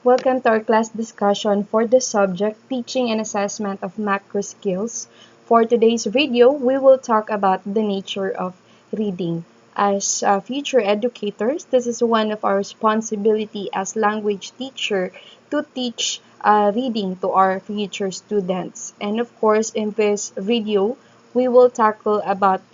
Welcome to our class discussion for the subject Teaching and Assessment of Macro Skills. For today's video, we will talk about the nature of reading. As future educators, this is one of our responsibility as language teacher to teach reading to our future students. And of course, in this video, we will tackle about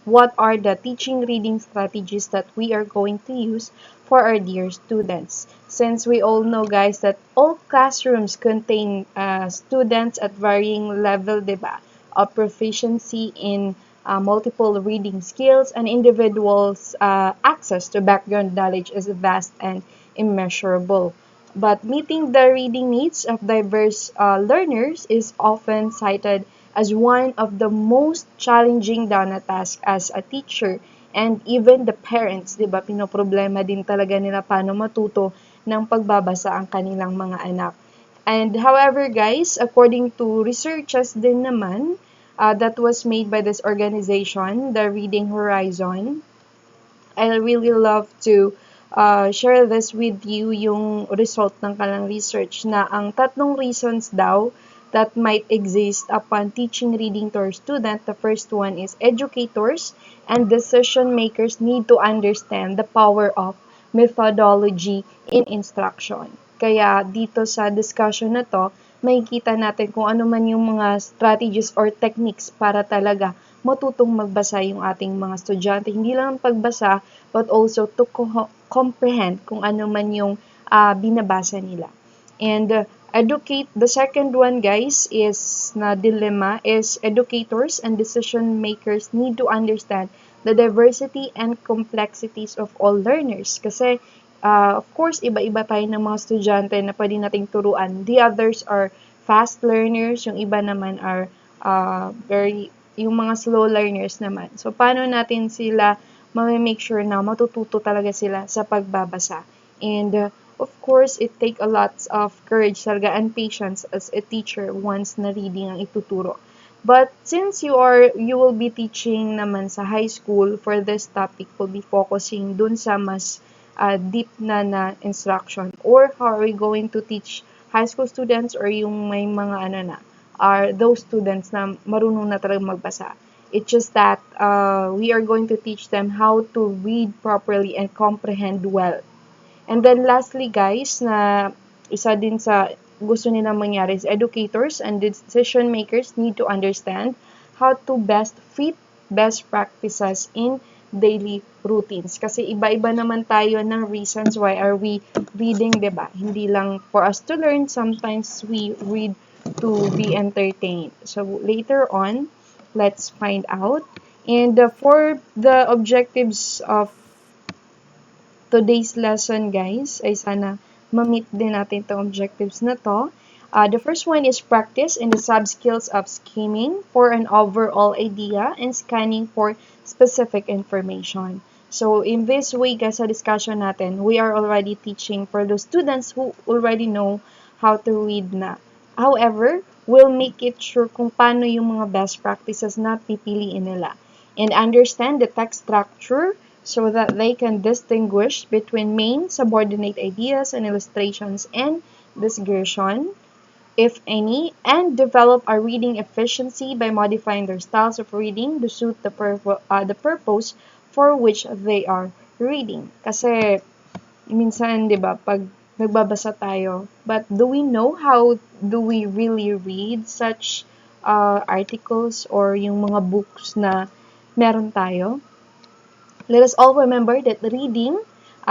what are the teaching reading strategies that we are going to use for our dear students. Since we all know, guys, that all classrooms contain students at varying level, diba, of proficiency in multiple reading skills, and individuals' access to background knowledge is vast and immeasurable. But meeting the reading needs of diverse learners is often cited as one of the most challenging na task as a teacher. And even the parents, di ba, pinoproblema din talaga nila paano matuto ng pagbabasa ang kanilang mga anak. And however, guys, according to researches din naman that was made by this organization, the Reading Horizon, I really love to share this with you, yung result ng kanilang research na ang tatlong reasons daw that might exist upon teaching reading to our student. The first one is educators and decision makers need to understand the power of methodology in instruction. Kaya dito sa discussion na to, makikita natin kung ano man yung mga strategies or techniques para talaga matutong magbasa yung ating mga estudyante. Hindi lang pagbasa, but also to comprehend kung ano man yung binabasa nila. And the second one, guys, is na dilemma is educators and decision makers need to understand the diversity and complexities of all learners. Kasi, of course, iba-iba tayo ng mga estudyante na pwede nating turuan. The others are fast learners, yung iba naman are yung mga slow learners naman. So, paano natin sila make sure na matututo talaga sila sa pagbabasa? And of course, it take a lot of courage talaga and patience as a teacher once na reading ang ituturo. But since you will be teaching naman sa high school, for this topic will be focusing dun sa mas deep na instruction. Or how are we going to teach high school students or yung may mga are those students na marunong na talagang magbasa. It's just that we are going to teach them how to read properly and comprehend well. And then lastly, guys, na isa din sa gusto nilang mangyari is educators and decision makers need to understand how to best fit best practices in daily routines. Kasi iba-iba naman tayo ng reasons why are we reading, diba? Hindi lang for us to learn, sometimes we read to be entertained. So later on, let's find out. And for the objectives of today's lesson, guys, ay sana ma-meet din natin itong objectives na to. The first one is practice in the subskills of skimming for an overall idea and scanning for specific information. So, in this way, guys, sa discussion natin, we are already teaching for those students who already know how to read na. However, we'll make it sure kung paano yung mga best practices na pipiliin nila. And understand the text structure so that they can distinguish between main, subordinate ideas and illustrations and digression, if any, and develop a reading efficiency by modifying their styles of reading to suit the purpose for which they are reading. Kasi, minsan, di ba, pag nagbabasa tayo, but do we know how do we really read such articles or yung mga books na meron tayo? Let us all remember that reading,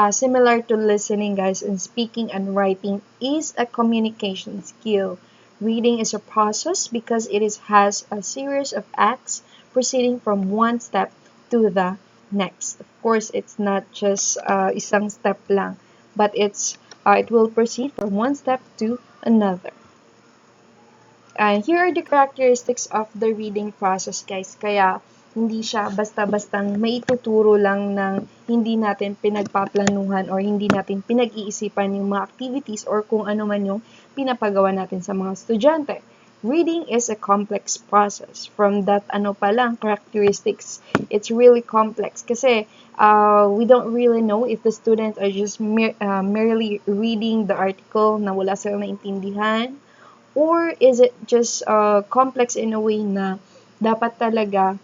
similar to listening, guys, and speaking and writing, is a communication skill. Reading is a process because it has a series of acts proceeding from one step to the next. Of course, it's not just isang step lang, but it will proceed from one step to another. And here are the characteristics of the reading process, guys. Kaya, hindi siya basta-bastang maituturo lang ng hindi natin pinagpaplanuhan or hindi natin pinag-iisipan yung mga activities or kung ano man yung pinapagawa natin sa mga estudyante. reading is a complex process. From that ano pa lang, characteristics, it's really complex. Kasi we don't really know if the students are just merely reading the article na wala silang naintindihan, or is it just complex in a way na dapat talaga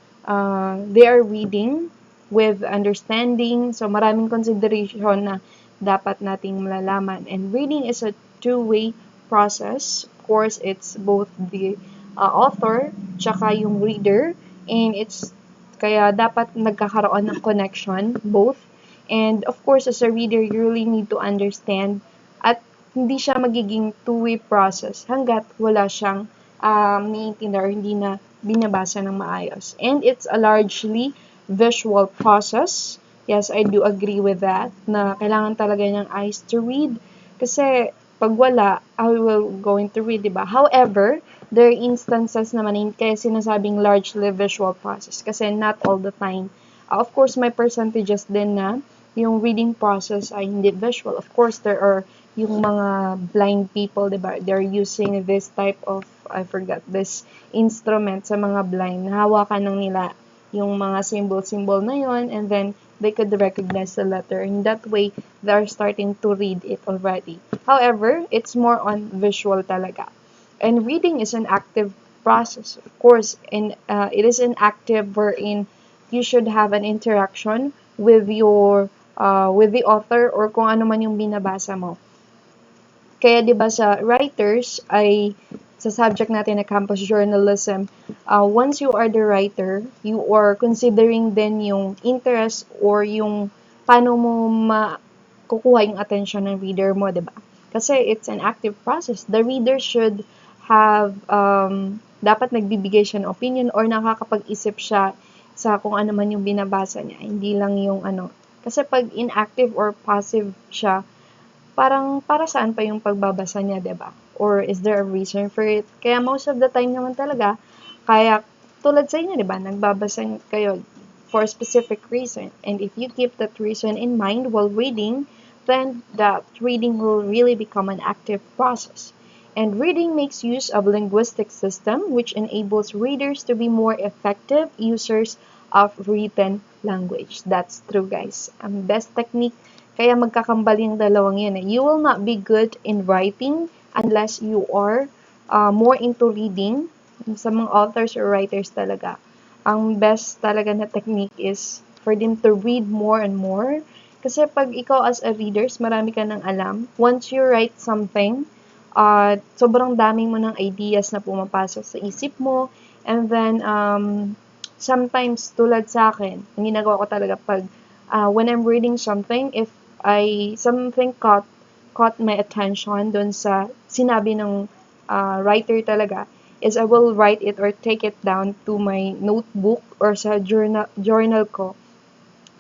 they are reading with understanding. So, maraming consideration na dapat nating malalaman. And reading is a two-way process. Of course, it's both the author tsaka yung reader. And it's kaya dapat nagkakaroon ng connection, both. And of course, as a reader, you really need to understand at hindi siya magiging two-way process hanggat wala siyang naiintindihan or hindi na binabasa ng maayos. And it's a largely visual process. Yes, I do agree with that na kailangan talaga ng eyes to read kasi pag wala, how will going to read, diba? However, there are instances naman kaya sinasabing largely visual process kasi not all the time. Of course, may percentages din na yung reading process ay hindi visual. Of course, there are yung mga blind people, diba? They're using this type of, I forgot, this instrument sa mga blind. Hawakan ng nila yung mga symbol na yon, and then they could recognize the letter. In that way, they're starting to read it already. However, it's more on visual talaga. And reading is an active process, of course, and it is an active wherein you should have an interaction with with the author or kung ano man yung binabasa mo. Kaya 'di ba sa writers ay sa subject natin na campus journalism, once you are the writer, you are considering then yung interest or yung paano mo makukuha yung attention ng reader mo, 'di ba? Kasi it's an active process. The reader should have dapat nagbibigay siya ng opinion or nakakapag-isip siya sa kung ano man yung binabasa niya, hindi lang yung ano. Kasi pag inactive or passive siya, parang para saan pa yung pagbabasa niya, 'di ba? Or is there a reason for it? Kaya most of the time naman talaga, kaya tulad sa inyo, 'di ba? Nagbabasa kayo for a specific reason. And if you keep that reason in mind while reading, then that reading will really become an active process. And reading makes use of linguistic system which enables readers to be more effective users of written language. That's true, guys. Ang best technique kaya magkakambal yung dalawang yun. You will not be good in writing unless you are more into reading. Sa mga authors or writers talaga, ang best talaga na technique is for them to read more and more. Kasi pag ikaw as a readers, marami ka nang alam. Once you write something, sobrang daming mo ng ideas na pumapasok sa isip mo. And then, sometimes, tulad sa akin, ang ginagawa ko talaga pag when I'm reading something, if something caught my attention dun sa sinabi ng writer talaga, is I will write it or take it down to my notebook or sa journal ko,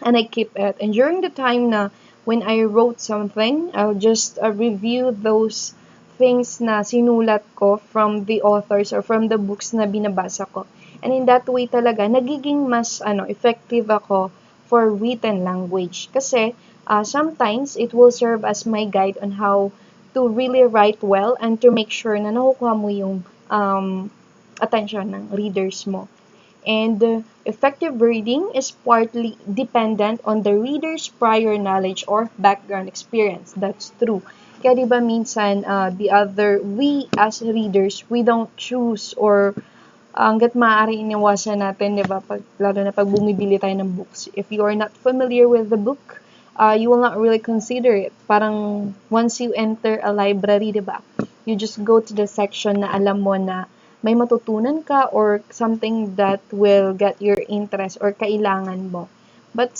and I keep it. And during the time na when I wrote something, I'll just review those things na sinulat ko from the authors or from the books na binabasa ko. And in that way talaga, nagiging mas effective ako for written language. Kasi sometimes it will serve as my guide on how to really write well and to make sure na nakukuha mo yung attention ng readers mo. And effective reading is partly dependent on the reader's prior knowledge or background experience. That's true. Kaya diba minsan we as readers, we don't choose or hanggat maaari iniwasan natin, di ba, lalo na pag bumibili tayo ng books. If you are not familiar with the book, you will not really consider it. Parang once you enter a library, di ba, you just go to the section na alam mo na may matutunan ka or something that will get your interest or kailangan mo. But,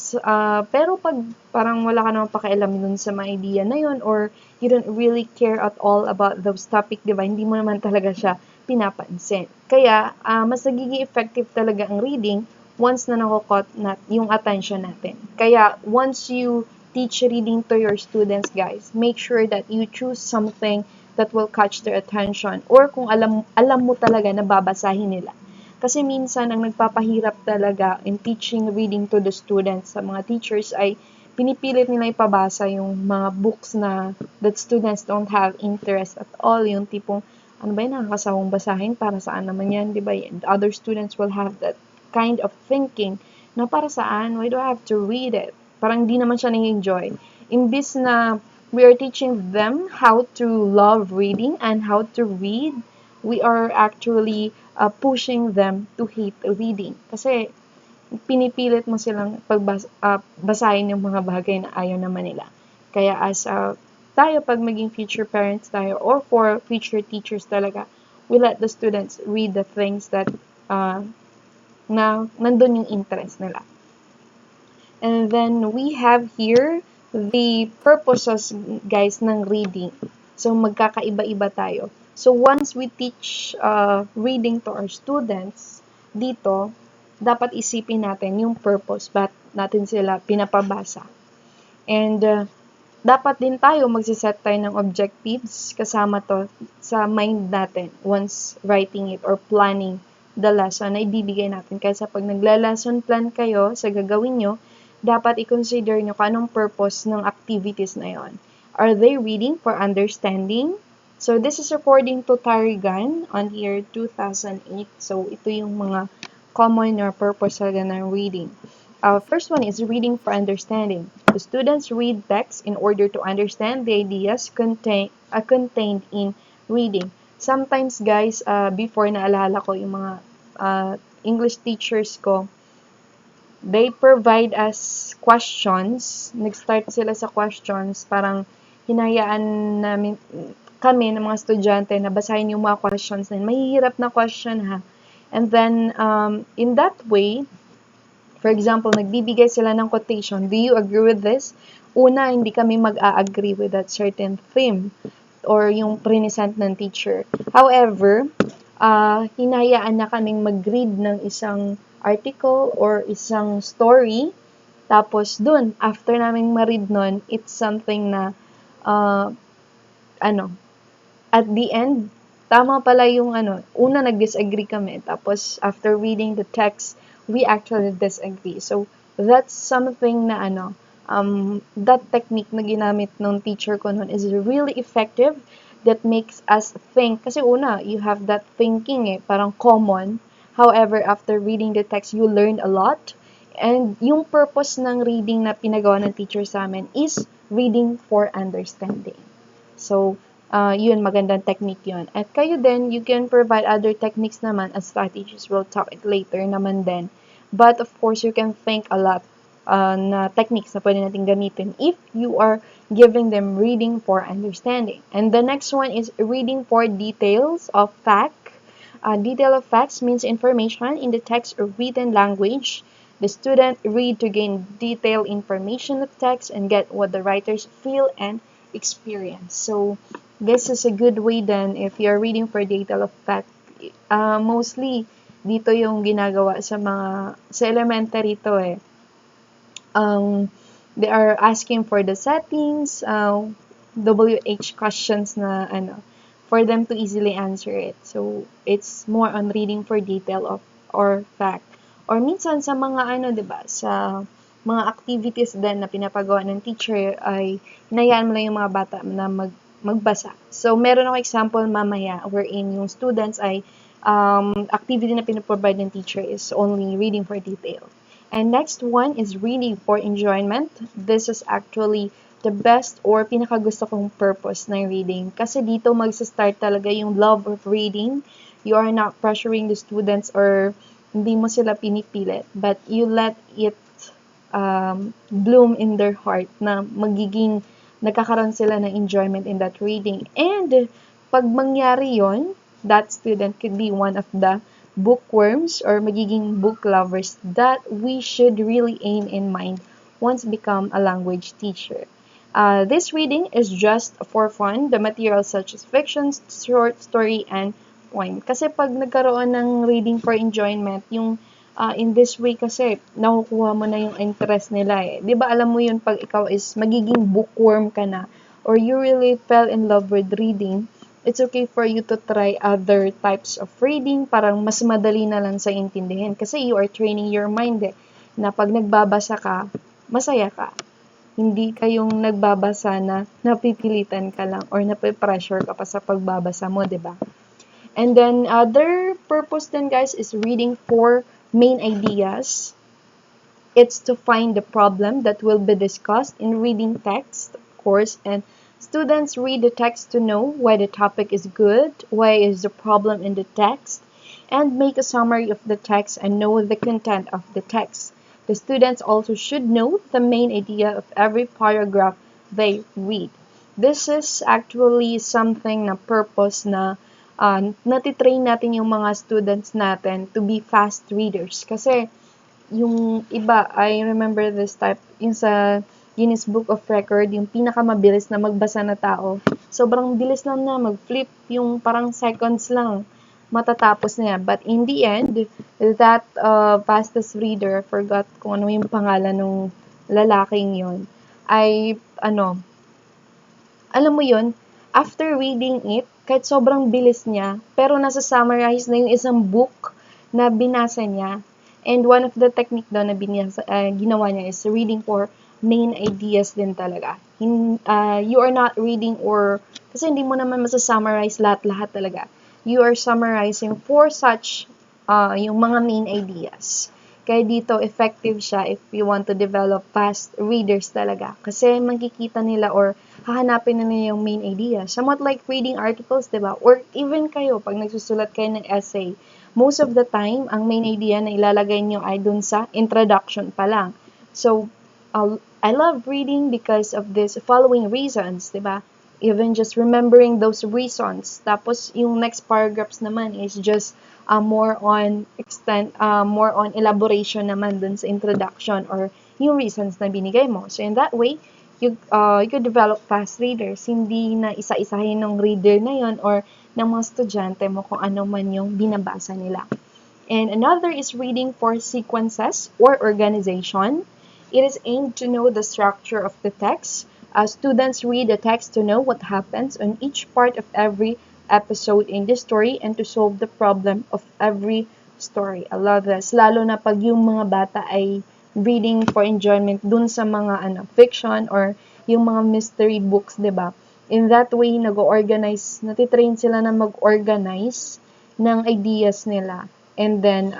pero pag parang wala ka namang pakialam dun sa mga idea na yun or you don't really care at all about those topic, di ba, hindi mo naman talaga siya pinapansin. Kaya, mas nagiging effective talaga ang reading once na nakukot yung attention natin. Kaya, once you teach reading to your students, guys, make sure that you choose something that will catch their attention or kung alam mo talaga na babasahin nila. Kasi minsan, ang nagpapahirap talaga in teaching reading to the students sa mga teachers ay pinipilit nila ipabasa yung mga books na that students don't have interest at all, yung tipong ano ba yan, nakakasawang basahin, para saan naman yan, di ba? And other students will have that kind of thinking na para saan, why do I have to read it? Parang di naman siya na-enjoy. Imbis na we are teaching them how to love reading and how to read, we are actually pushing them to hate reading. Kasi pinipilit mo silang basahin yung mga bagay na ayaw naman nila. Kaya as tayo, pag maging future parents tayo, or for future teachers talaga, we let the students read the things that na nandun yung interest nila. And then we have here the purposes, guys, ng reading. So magkakaiba-iba tayo. So once we teach reading to our students, dito, dapat isipin natin yung purpose, ba't natin sila pinapabasa. And dapat din tayo magsiset tayo ng objectives kasama to sa mind natin once writing it or planning the lesson na ibibigay natin. Kaya pag nagla-lesson plan kayo sa gagawin nyo, dapat i-consider nyo kung anong purpose ng activities na yon. Are they reading for understanding? So this is according to Tarigan on year 2008. So ito yung mga common or purpose talaga ng reading. First one is reading for understanding. The students read text in order to understand the ideas contained in reading. Sometimes, guys, before naalala ko yung mga English teachers ko, they provide us questions. Nag-start sila sa questions. Parang hinayaan namin kami ng mga estudyante na basahin yung mga questions na mahihirap na question ha. And then, in that way, for example, nagbibigay sila ng quotation. Do you agree with this? Una, hindi kami mag-a-agree with that certain theme or yung present ng teacher. However, hinayaan na kaming mag-read ng isang article or isang story. Tapos dun, after naming ma-read nun, it's something na, at the end, tama pala yung una nag-disagree kami. Tapos, after reading the text, we actually disagree. So, that's something na that technique na ginamit ng teacher ko noon is really effective. That makes us think. Kasi una, you have that thinking parang common. However, after reading the text, you learn a lot. And yung purpose ng reading na pinagawa ng teacher sa amin is reading for understanding. So, yun, magandang technique yun. At kayo din, you can provide other techniques naman as strategies. We'll talk it later naman din. But of course, you can think a lot na techniques na pwede natin gamitin if you are giving them reading for understanding. And the next one is reading for details of fact. Detail of facts means information in the text or written language. The student read to gain detailed information of text and get what the writers feel and experience. So, this is a good way then if you're reading for detail of fact. Mostly, dito yung ginagawa sa elementary to they are asking for the settings, WH questions na for them to easily answer it. So, it's more on reading for detail of or fact. Or minsan sa mga diba, sa mga activities din na pinapagawa ng teacher ay hinayaan mo lang yung mga bata na magbasa. So, meron ako example mamaya wherein yung students ay activity na pinaprovide ng teacher is only reading for detail. And next one is reading for enjoyment. This is actually the best or pinakagusto kong purpose ng reading. Kasi dito magsa-start talaga yung love of reading. You are not pressuring the students or hindi mo sila pinipilit, but you let it bloom in their heart na magiging nagkakaroon sila ng enjoyment in that reading. And pag mangyari yon, that student could be one of the bookworms or magiging book lovers that we should really aim in mind once become a language teacher. This reading is just for fun. The materials such as fiction, short story, and poem. Kasi pag nagkaroon ng reading for enjoyment, yung in this way kasi, nakukuha mo na yung interest nila Di ba alam mo yun pag ikaw is magiging bookworm ka na or you really fell in love with reading, it's okay for you to try other types of reading, parang mas madali na lang sa intindihin. Kasi you are training your mind na pag nagbabasa ka, masaya ka. Hindi kayong nagbabasa na napipilitan ka lang or nape-pressure ka pa sa pagbabasa mo, di ba? And then other purpose then guys is reading for main ideas. It's to find the problem that will be discussed in reading text, of course, and students read the text to know why the topic is good, why is the problem in the text, and make a summary of the text and know the content of the text. The students also should know the main idea of every paragraph they read. This is actually something na purpose na natitrain natin yung mga students natin to be fast readers. Kasi yung iba, I remember this type, yung sa Guinness Book of Record, yung pinakamabilis na magbasa na tao. Sobrang bilis lang na mag-flip, yung parang seconds lang matatapos niya. But in the end, that fastest reader, forgot kung ano yung pangalan ng lalaking yon, ay alam mo yun, after reading it, kahit sobrang bilis niya, pero nasa-summarize na yung isang book na binasa niya. And one of the technique daw na ginawa niya is reading for main ideas din talaga. You are not reading kasi hindi mo naman masa-summarize lahat-lahat talaga. You are summarizing for such yung mga main ideas. Kaya dito, effective siya if you want to develop fast readers talaga. Kasi makikita nila or hahanapin na nila yung main idea. Somewhat like reading articles, diba? Or even kayo, pag nagsusulat kayo ng essay, most of the time, ang main idea na ilalagay nyo ay dun sa introduction pa lang. So, I love reading because of this following reasons, diba? Even just remembering those reasons. Tapos, yung next paragraphs naman is just more on elaboration naman dun sa introduction or yung reasons na binigay mo. So, in that way, you could develop fast readers. Hindi na isa-isahin ng reader na yon or ng mga estudyante mo kung ano man yung binabasa nila. And another is reading for sequences or organization. It is aimed to know the structure of the text. Students read the text to know what happens on each part of every episode in the story and to solve the problem of every story. I love this. Lalo na pag yung mga bata ay reading for enjoyment dun sa mga fiction or yung mga mystery books, 'di ba? In that way, nag-organize, natitrain sila na mag-organize ng ideas nila. And then,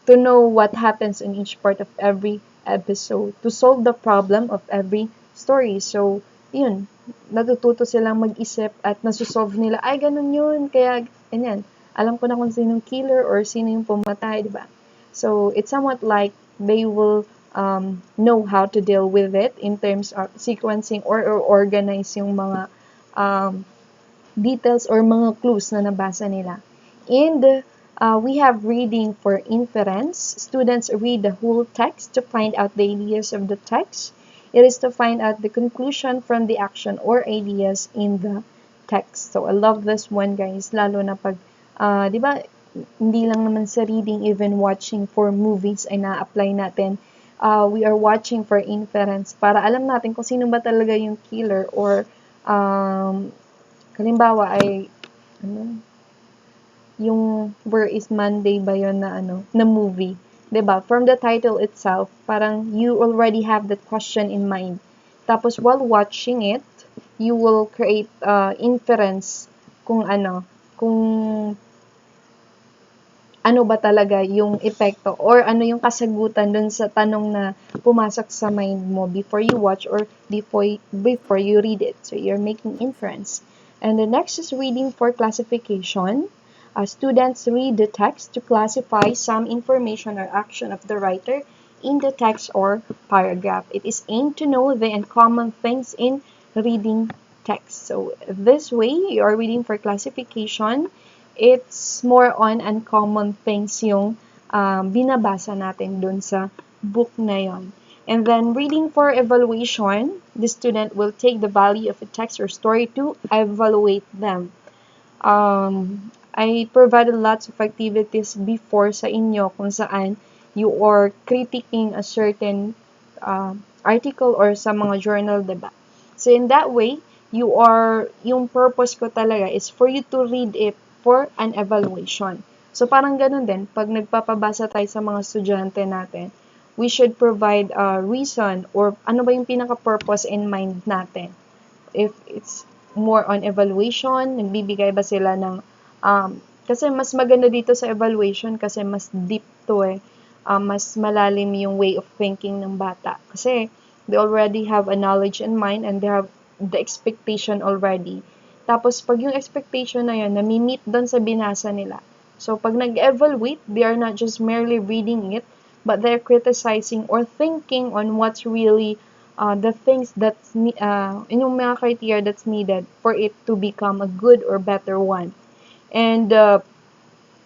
to know what happens in each part of every episode, to solve the problem of every story. So, yun, natututo silang mag-isip at nasusolve nila, ay, ganun yun, kaya, ganyan. Alam ko na kung sinong killer or sino yung pumatay, di ba? So, it's somewhat like they will know how to deal with it in terms of sequencing or organize yung mga details or mga clues na nabasa nila. And we have reading for inference. Students read the whole text to find out the ideas of the text. It is to find out the conclusion from the action or ideas in the text. So, I love this one, guys. Lalo na pag, di ba, hindi lang naman sa reading, even watching for movies ay na-apply natin. We are watching for inference para alam natin kung sino ba talaga yung killer or halimbawa ay yung Where is Monday ba yun na movie, 'di ba? From the title itself, parang you already have that question in mind. Tapos while watching it, you will create inference kung ano ba talaga yung epekto or ano yung kasagutan dun sa tanong na pumasok sa mind mo before you watch or before you read it. So, you're making inference. And the next is reading for classification. Students read the text to classify some information or action of the writer in the text or paragraph. It is aimed to know the uncommon things in reading text. So, this way, you are reading for classification. It's more on uncommon things yung binabasa natin dun sa book na yon. And then, reading for evaluation, the student will take the value of a text or story to evaluate them. I provided lots of activities before sa inyo kung saan you are critiquing a certain article or sa mga journal, diba? So, in that way, yung purpose ko talaga is for you to read it for an evaluation. So, parang ganun din, pag nagpapabasa tayo sa mga estudyante natin, we should provide a reason or ano ba yung pinaka-purpose in mind natin. If it's more on evaluation, nagbibigay ba sila ng Kasi mas maganda dito sa evaluation kasi mas deep to eh. Mas malalim yung way of thinking ng bata. Kasi they already have a knowledge in mind and they have the expectation already. Tapos, pag yung expectation na yun, nami-meet doon sa binasa nila. So, pag nag-evaluate, they are not just merely reading it, but they're criticizing or thinking on what's really the things that's yung mga criteria that's needed for it to become a good or better one. And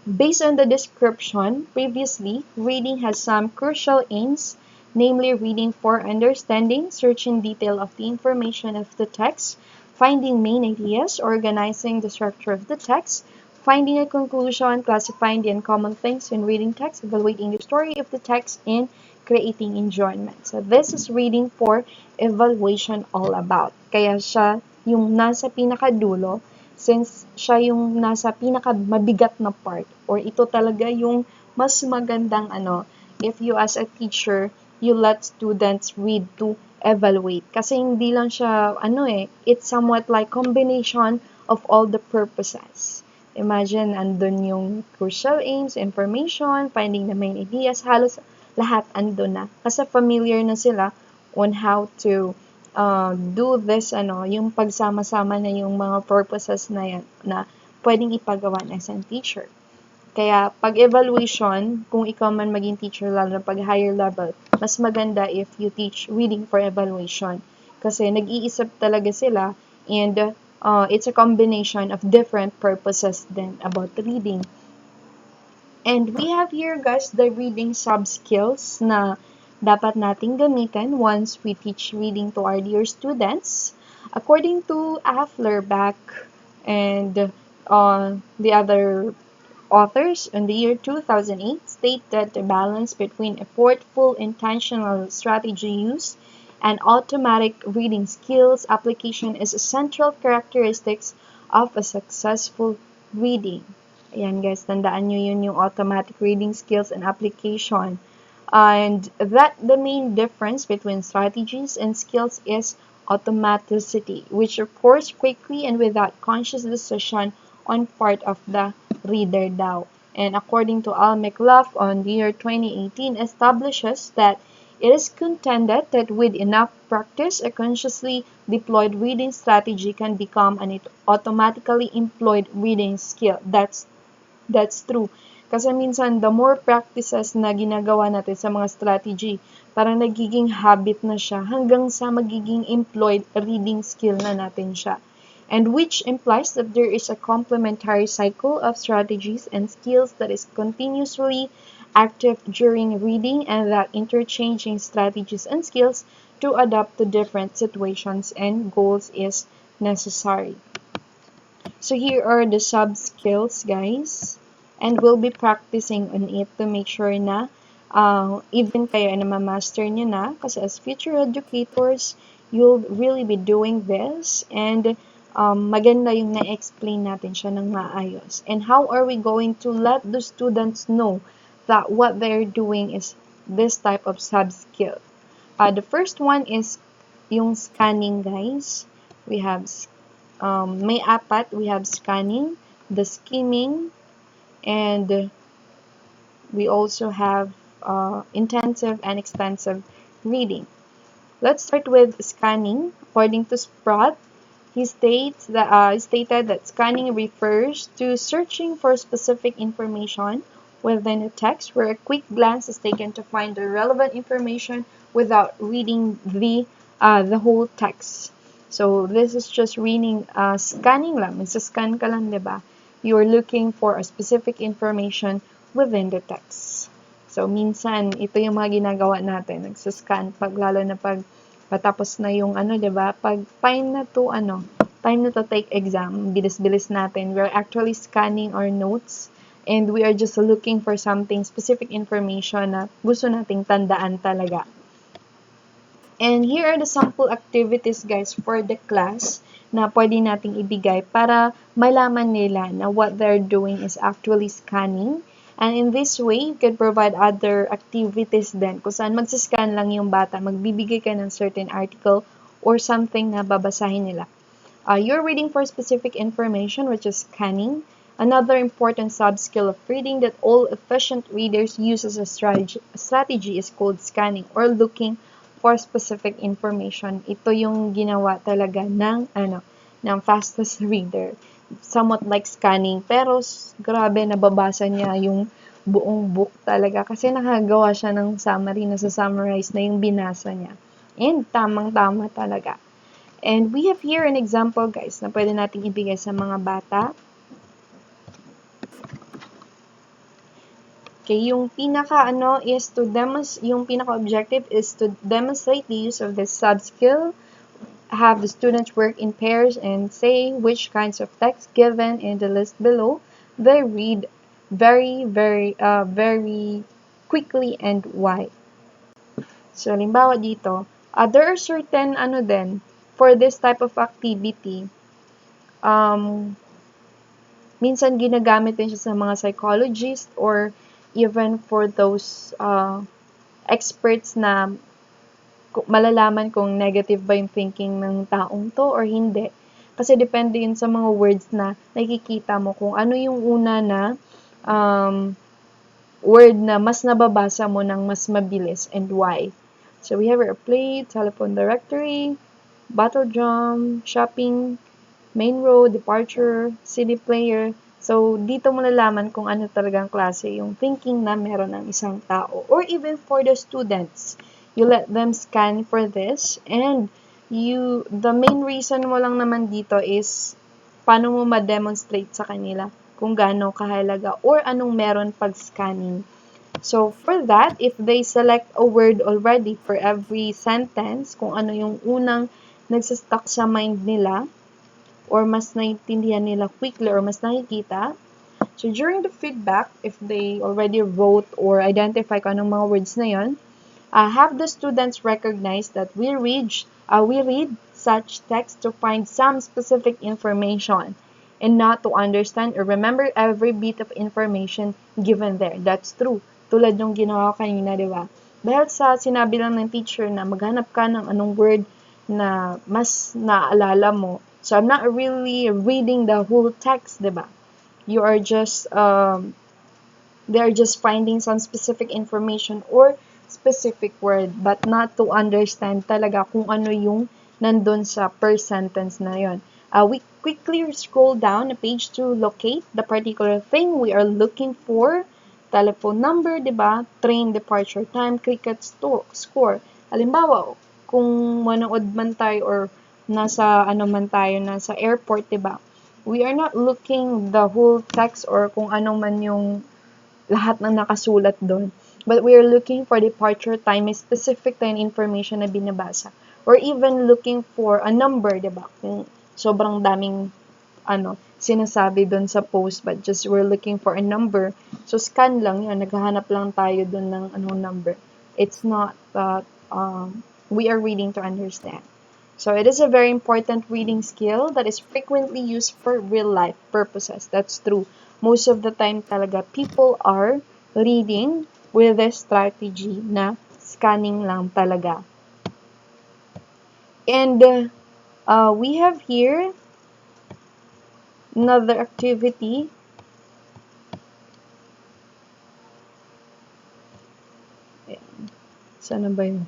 based on the description previously, reading has some crucial aims, namely reading for understanding, searching detail of the information of the text, finding main ideas, organizing the structure of the text, finding a conclusion, classifying the uncommon things in reading text, evaluating the story of the text, and creating enjoyment. So this is reading for evaluation all about. Kaya siya yung nasa pinakadulo since siya yung nasa pinakamabigat na part or ito talaga yung mas magandang if you as a teacher, you let students read to evaluate. Kasi hindi lang siya, it's somewhat like combination of all the purposes. Imagine, andun yung crucial aims, information, finding the main ideas, halos lahat andun na. Kasi familiar na sila on how to do this, yung pagsama-sama na yung mga purposes na yan na pwedeng ipagawa ng isang teacher. Kaya, pag evaluation, kung ikaw man maging teacher, lalo na pag higher level, mas maganda if you teach reading for evaluation. Kasi nag-iisip talaga sila and it's a combination of different purposes then about reading. And we have here, guys, the reading subskills na dapat nating gamitin once we teach reading to our dear students. According to Afflerbach and the other authors in the year 2008 state that the balance between effortful intentional strategy use and automatic reading skills application is a central characteristics of a successful reading. Ayan guys, tandaan nyo yun yung automatic reading skills and application. And that the main difference between strategies and skills is automaticity, which occurs quickly and without conscious decision on part of the reader daw. And according to Al-Mekhlaf on the year 2018 establishes that it is contended that with enough practice, a consciously deployed reading strategy can become an automatically employed reading skill. That's true. Kasi minsan, the more practices na ginagawa natin sa mga strategy, parang nagiging habit na siya hanggang sa magiging employed reading skill na natin siya. And which implies that there is a complementary cycle of strategies and skills that is continuously active during reading and that interchanging strategies and skills to adapt to different situations and goals is necessary. So here are the sub-skills, guys. And we'll be practicing on it to make sure na even kayo na ma-master nyo na. Kasi as future educators, you'll really be doing this. And maganda yung na-explain natin siya ng maayos. And how are we going to let the students know that what they're doing is this type of sub-skill? The first one is yung scanning, guys. We have may apat, we have scanning, the skimming, and we also have intensive and extensive reading. Let's start with scanning. According to Spratt, he stated that scanning refers to searching for specific information within a text where a quick glance is taken to find the relevant information without reading the whole text. So this is just reading, scanning lang. Scan ka lang, diba? You're looking for a specific information within the text. So minsan, ito yung mga ginagawa natin. Nagsascan lalo na pag patapos na yung diba? Pag time na to take exam, bilis-bilis natin. We're actually scanning our notes and we are just looking for something, specific information na gusto nating tandaan talaga. And here are the sample activities, guys, for the class na pwede nating ibigay para malaman nila na what they're doing is actually scanning. And in this way, you can provide other activities din. Kung saan magsiscan lang yung bata, magbibigay ka ng certain article or something na babasahin nila. You're reading for specific information, which is scanning. Another important subskill of reading that all efficient readers use as a strategy is called scanning or looking for specific information. Ito yung ginawa talaga ng fastest reader. Somewhat like scanning, pero grabe, nababasa niya yung buong book talaga kasi nakagawa siya ng summary, nasa-summarize na yung binasa niya. And tamang-tama talaga. And we have here an example, guys, na pwede nating ibigay sa mga bata. Okay, yung pinaka-objective is to demonstrate the use of this subskill, have the students work in pairs and say which kinds of text given in the list below they read very quickly and why. So, halimbawa dito, there are certain for this type of activity, minsan ginagamit din siya sa mga psychologists or even for those experts na malalaman kung negative ba yung thinking ng taong to or hindi. Kasi depende yun sa mga words na nakikita mo kung ano yung una na word na mas nababasa mo ng mas mabilis and why. So we have our play, telephone directory, battle drum, shopping, main road, departure, CD player. So, dito mo nalaman kung ano talagang klase yung thinking na meron ng isang tao. Or even for the students, you let them scan for this and the main reason mo lang naman dito is paano mo ma-demonstrate sa kanila kung gaano kahalaga or anong meron pag scanning. So, for that, if they select a word already for every sentence, kung ano yung unang nagsastuck sa mind nila, or mas naiintindihan nila quickly or mas nakikita. So, during the feedback, if they already wrote or identify kung anong mga words na yon, have the students recognize that we read such text to find some specific information and not to understand or remember every bit of information given there. That's true. Tulad yung ginawa ko kanina, di ba? Dahil sa sinabi lang ng teacher na maghanap ka ng anong word na mas naaalala mo. So, I'm not really reading the whole text, diba? You are just, they're just finding some specific information or specific word, but not to understand talaga kung ano yung nandun sa per sentence na yon. We quickly scroll down a page to locate the particular thing we are looking for. Telephone number, diba? Train departure time, cricket score. Halimbawa, kung manood man tayo or nasa airport, diba? We are not looking the whole text or kung ano man yung lahat ng nakasulat doon. But we are looking for departure time, may specific time information na binabasa. Or even looking for a number, diba? Kung sobrang daming sinasabi doon sa post, but just we're looking for a number. So, scan lang yun. Naghahanap lang tayo doon ng number. It's not that we are reading to understand. So, it is a very important reading skill that is frequently used for real-life purposes. That's true. Most of the time talaga, people are reading with this strategy na scanning lang talaga. And we have here another activity. Sana ba yun?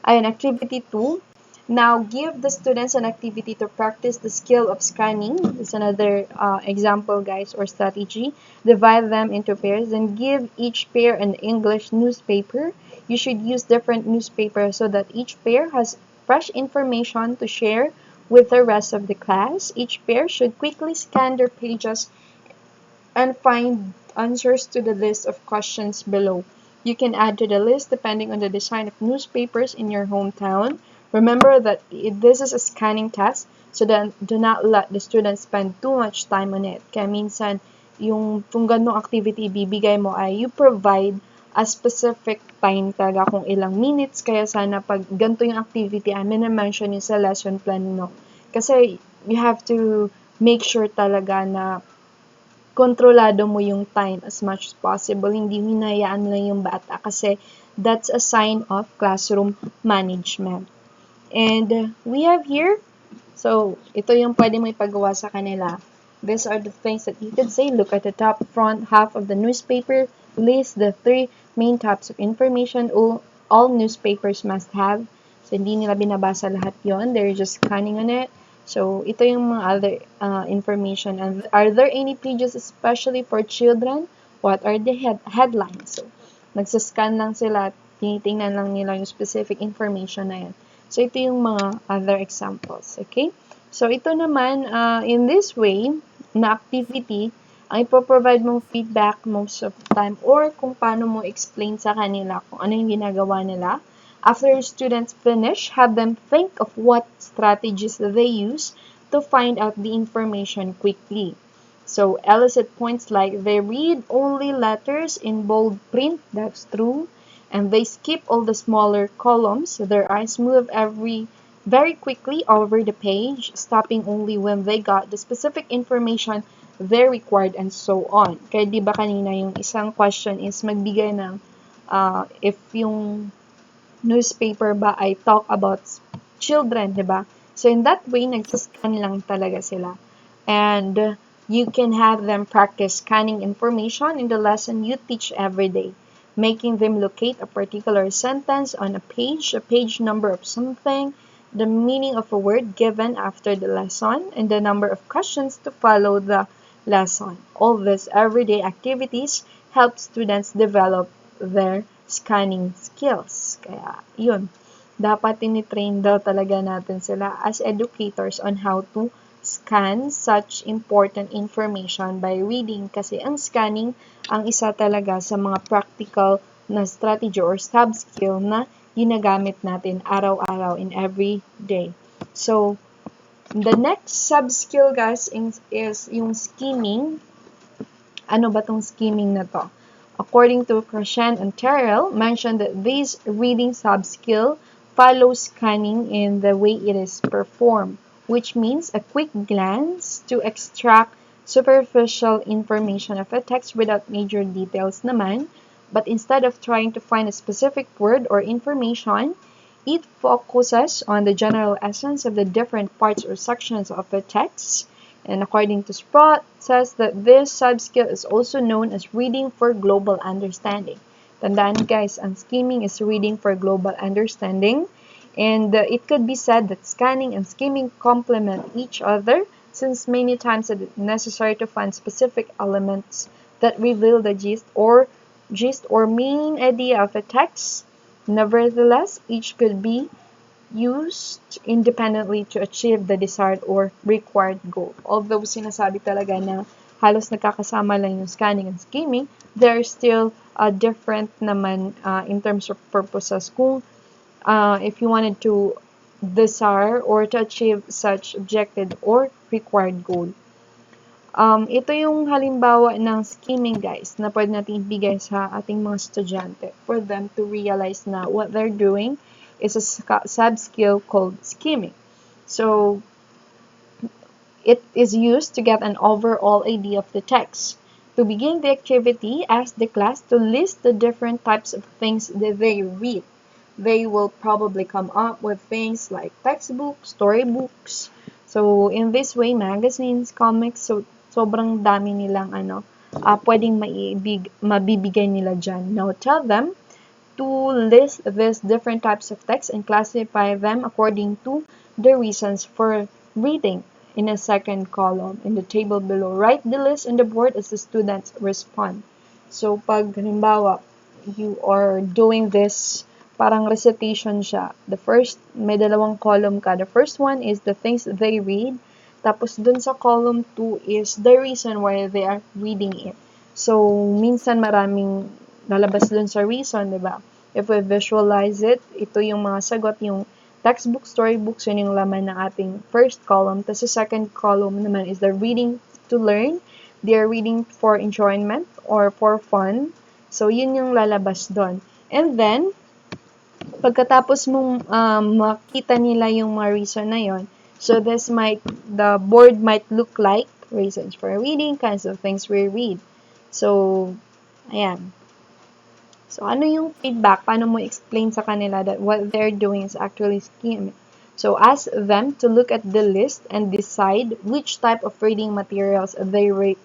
Ayan, activity 2. Now, give the students an activity to practice the skill of scanning. This is another example, guys, or strategy. Divide them into pairs and give each pair an English newspaper. You should use different newspapers so that each pair has fresh information to share with the rest of the class. Each pair should quickly scan their pages and find answers to the list of questions below. You can add to the list depending on the design of newspapers in your hometown. Remember that this is a scanning test, so then do not let the students spend too much time on it. Kaya minsan, kung ganong activity ibibigay mo ay you provide a specific time talaga kung ilang minutes. Kaya sana pag ganito yung activity, mention yun sa lesson plan mo. Kasi you have to make sure talaga na kontrolado mo yung time as much as possible. Hindi hinayaan lang yung bata kasi that's a sign of classroom management. And we have here, so ito yung pwede mo ipagawa sa kanila. These are the things that you could say. Look at the top front half of the newspaper. List the 3 main types of information all newspapers must have. So, hindi nila binabasa lahat yon. They're just scanning on it. So, ito yung mga other information. And are there any pages especially for children? What are the headlines? So, nagsascan lang sila. Tinitingnan lang nila yung specific information na yan. So, ito yung mga other examples. Okay? So, ito naman, in this way, na activity, ang ipoprovide mong feedback most of the time or kung paano mo explain sa kanila kung ano yung ginagawa nila. After students finish, have them think of what strategies they use to find out the information quickly. So, elicit points like they read only letters in bold print, that's true, and they skip all the smaller columns. Their eyes move very quickly over the page, stopping only when they got the specific information they required, and so on. Kaya di ba kanina yung isang question is magbigay ng if yung newspaper ba ay talk about children, di ba? So in that way, nagsascan lang talaga sila. And you can have them practice scanning information in the lesson you teach every day, making them locate a particular sentence on a page number of something, the meaning of a word given after the lesson, and the number of questions to follow the lesson. All these everyday activities help students develop their scanning skills. Kaya, yun. Dapat tinitrain daw talaga natin sila as educators on how to scan such important information by reading kasi ang scanning ang isa talaga sa mga practical na strategy or sub-skill na ginagamit natin araw-araw in every day. So, the next sub-skill guys is yung skimming. Ano ba tong skimming na to? According to Pearson and Terrell, mentioned that this reading sub-skill follows scanning in the way it is performed, which means a quick glance to extract superficial information of a text without major details naman, but instead of trying to find a specific word or information, it focuses on the general essence of the different parts or sections of the text. And according to Sprott, says that this sub-skill is also known as reading for global understanding. Tandaan guys, ang skimming is reading for global understanding. And it could be said that scanning and skimming complement each other since many times it is necessary to find specific elements that reveal the gist or main idea of a text. Nevertheless, each could be used independently to achieve the desired or required goal. Although sinasabi talaga na halos nagkakasama lang yung scanning and skimming, there are still different naman in terms of purposes kung if you wanted to desire or to achieve such objective or required goal. Ito yung halimbawa ng skimming guys na pwede natin ibigay sa ating mga estudyante for them to realize na what they're doing is a sub-skill called skimming. So, it is used to get an overall idea of the text. To begin the activity, ask the class to list the different types of things that they read. They will probably come up with things like textbooks, storybooks. So, in this way, magazines, comics, so sobrang dami nilang pwedeng mabibigay nila dyan. Now, tell them to list these different types of text and classify them according to the reasons for reading in a second column in the table below. Write the list on the board as the students respond. So, pag halimbawa, you are doing this, parang recitation siya. The first, may dalawang column ka. The first one is the things they read. Tapos, dun sa column 2 is the reason why they are reading it. So, minsan maraming lalabas dun sa reason, di ba? If we visualize it, ito yung mga sagot, yung textbook, storybooks, yun yung laman ng ating first column. Tapos sa second column naman is the reading to learn. They are reading for enjoyment or for fun. So, yun yung lalabas dun. And then, pagkatapos mong makita nila yung mga reason na yon, so the board might look like reasons for reading, kinds of things we read. So, ayan. So, ano yung feedback? Paano mo explain sa kanila that what they're doing is actually skimming? So ask them to look at the list and decide which type of reading materials they read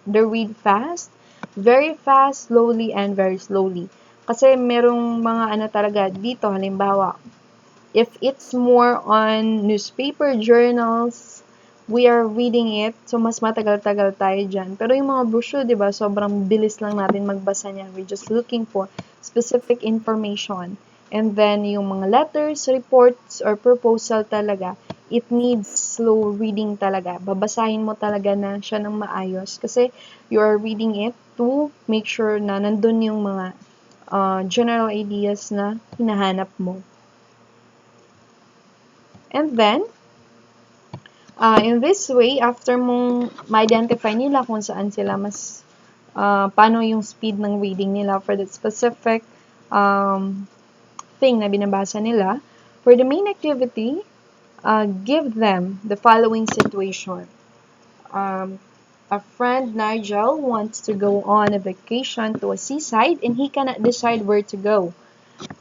fast, very fast, slowly, and very slowly. Kasi merong mga ano talaga dito, halimbawa, if it's more on newspaper, journals, we are reading it, so mas matagal-tagal tayo dyan. Pero yung mga brochure, di ba, sobrang bilis lang natin magbasa niyan. We're just looking for specific information. And then, yung mga letters, reports, or proposal talaga, it needs slow reading talaga. Babasahin mo talaga na siya ng maayos. Kasi you are reading it to make sure na nandun yung mga general ideas na hinahanap mo. And then, in this way, after mong ma-identify nila kung saan sila mas, paano yung speed ng reading nila for that specific thing na binabasa nila, for the main activity, give them the following situation. A friend, Nigel, wants to go on a vacation to a seaside and he cannot decide where to go.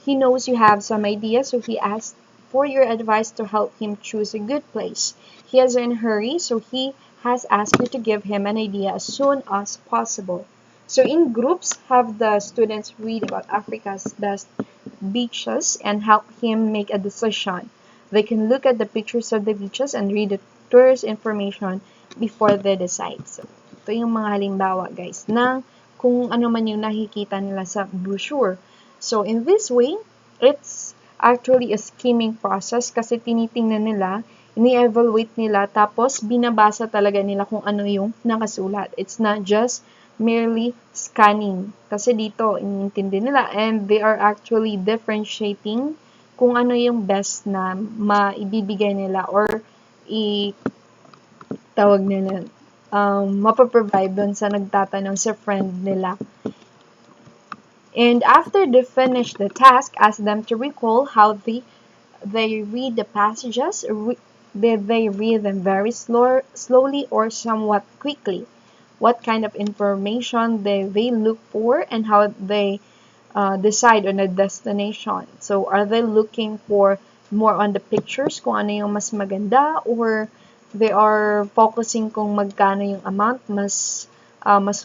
He knows you have some ideas, so he asks for your advice to help him choose a good place. He is in a hurry, so he has asked you to give him an idea as soon as possible. So in groups, have the students read about Africa's best beaches and help him make a decision. They can look at the pictures of the beaches and read the tourist information before they decide. So, ito yung mga halimbawa, guys, ng kung ano man yung nakikita nila sa brochure. So, in this way, it's actually a skimming process kasi tinitingnan nila, ini-evaluate nila, tapos binabasa talaga nila kung ano yung nakasulat. It's not just merely scanning. Kasi dito, inintindi nila and they are actually differentiating kung ano yung best na maibibigay nila or tawag nila, mapaprovide doon sa nagtatanong sa friend nila. And after they finish the task, ask them to recall how they read the passages. Did they read them very slowly or somewhat quickly? What kind of information they look for and how they decide on a destination. So, are they looking for more on the pictures, kung ano yung mas maganda, or they are focusing kung magkano yung amount, mas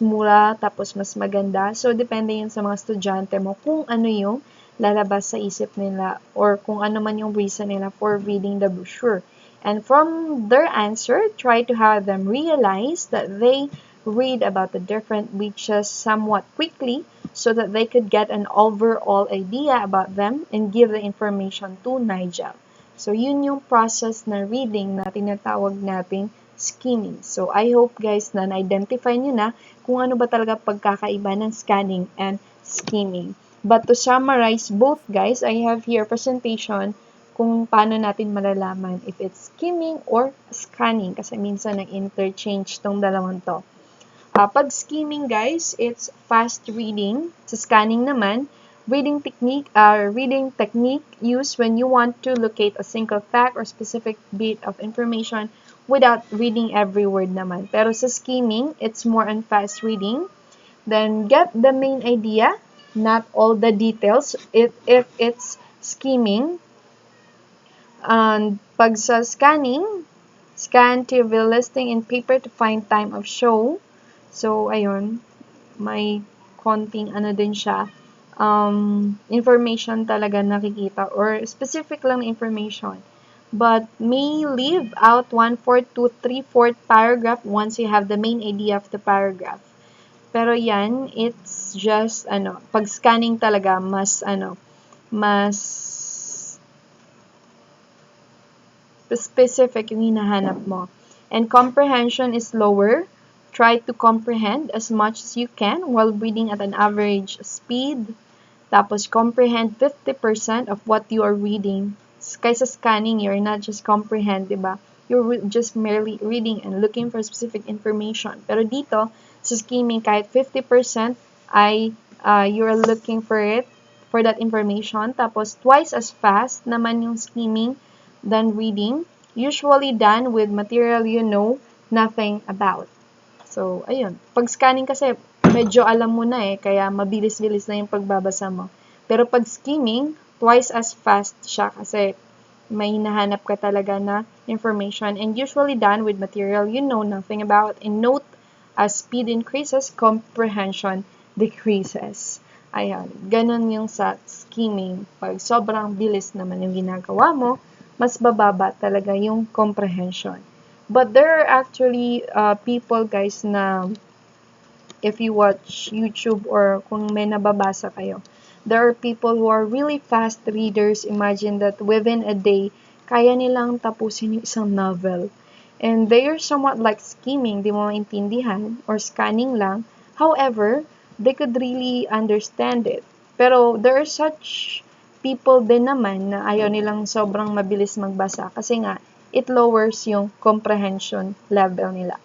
mura, tapos mas maganda. So, depende yun sa mga estudyante mo kung ano yung lalabas sa isip nila or kung ano man yung reason nila for reading the brochure. And from their answer, try to have them realize that they read about the different beaches somewhat quickly so that they could get an overall idea about them and give the information to Nigel. So, yun yung process na reading na tinatawag nating skimming. So, I hope guys na na-identify nyo na kung ano ba talaga pagkakaiba ng scanning and skimming. But to summarize both guys, I have here presentation kung paano natin malalaman if it's skimming or scanning kasi minsan nag-interchange tong dalawang to. Pag skimming guys, it's fast reading. Sa scanning naman, reading technique used when you want to locate a single fact or specific bit of information without reading every word naman. Pero sa skimming, it's more on fast reading. Then get the main idea, not all the details. If it's skimming, and pag sa scanning, scan TV listing in paper to find time of show. So, ayun, may konting ano din siya, information talaga nakikita or specific lang na information. But may leave out 1/4 to 3/4 paragraph once you have the main idea of the paragraph. Pero yan, it's just, pag scanning talaga, mas specific yung hinahanap mo. And comprehension is lower. Try to comprehend as much as you can while reading at an average speed. Tapos, comprehend 50% of what you are reading. Kaysa scanning, you're not just comprehend, diba? You're just merely reading and looking for specific information. Pero dito, sa skimming, kahit 50% ay you're looking for it, for that information. Tapos, twice as fast naman yung skimming than reading. Usually done with material you know nothing about. So, ayun. Pag scanning kasi, medyo alam mo na kaya mabilis-bilis na yung pagbabasa mo. Pero pag skimming, twice as fast siya kasi may hinahanap ka talaga na information, and usually done with material you know nothing about. And note, as speed increases, comprehension decreases. Ayan, ganun yung sa skimming. Pag sobrang bilis naman yung ginagawa mo, mas bababa talaga yung comprehension. But there are actually people, guys, na if you watch YouTube or kung may nababasa kayo, there are people who are really fast readers. Imagine that within a day, kaya nilang tapusin yung isang novel. And they are somewhat like skimming, di mo maintindihan, or scanning lang. However, they could really understand it. Pero there are such people din naman na ayaw nilang sobrang mabilis magbasa kasi nga, it lowers yung comprehension level nila.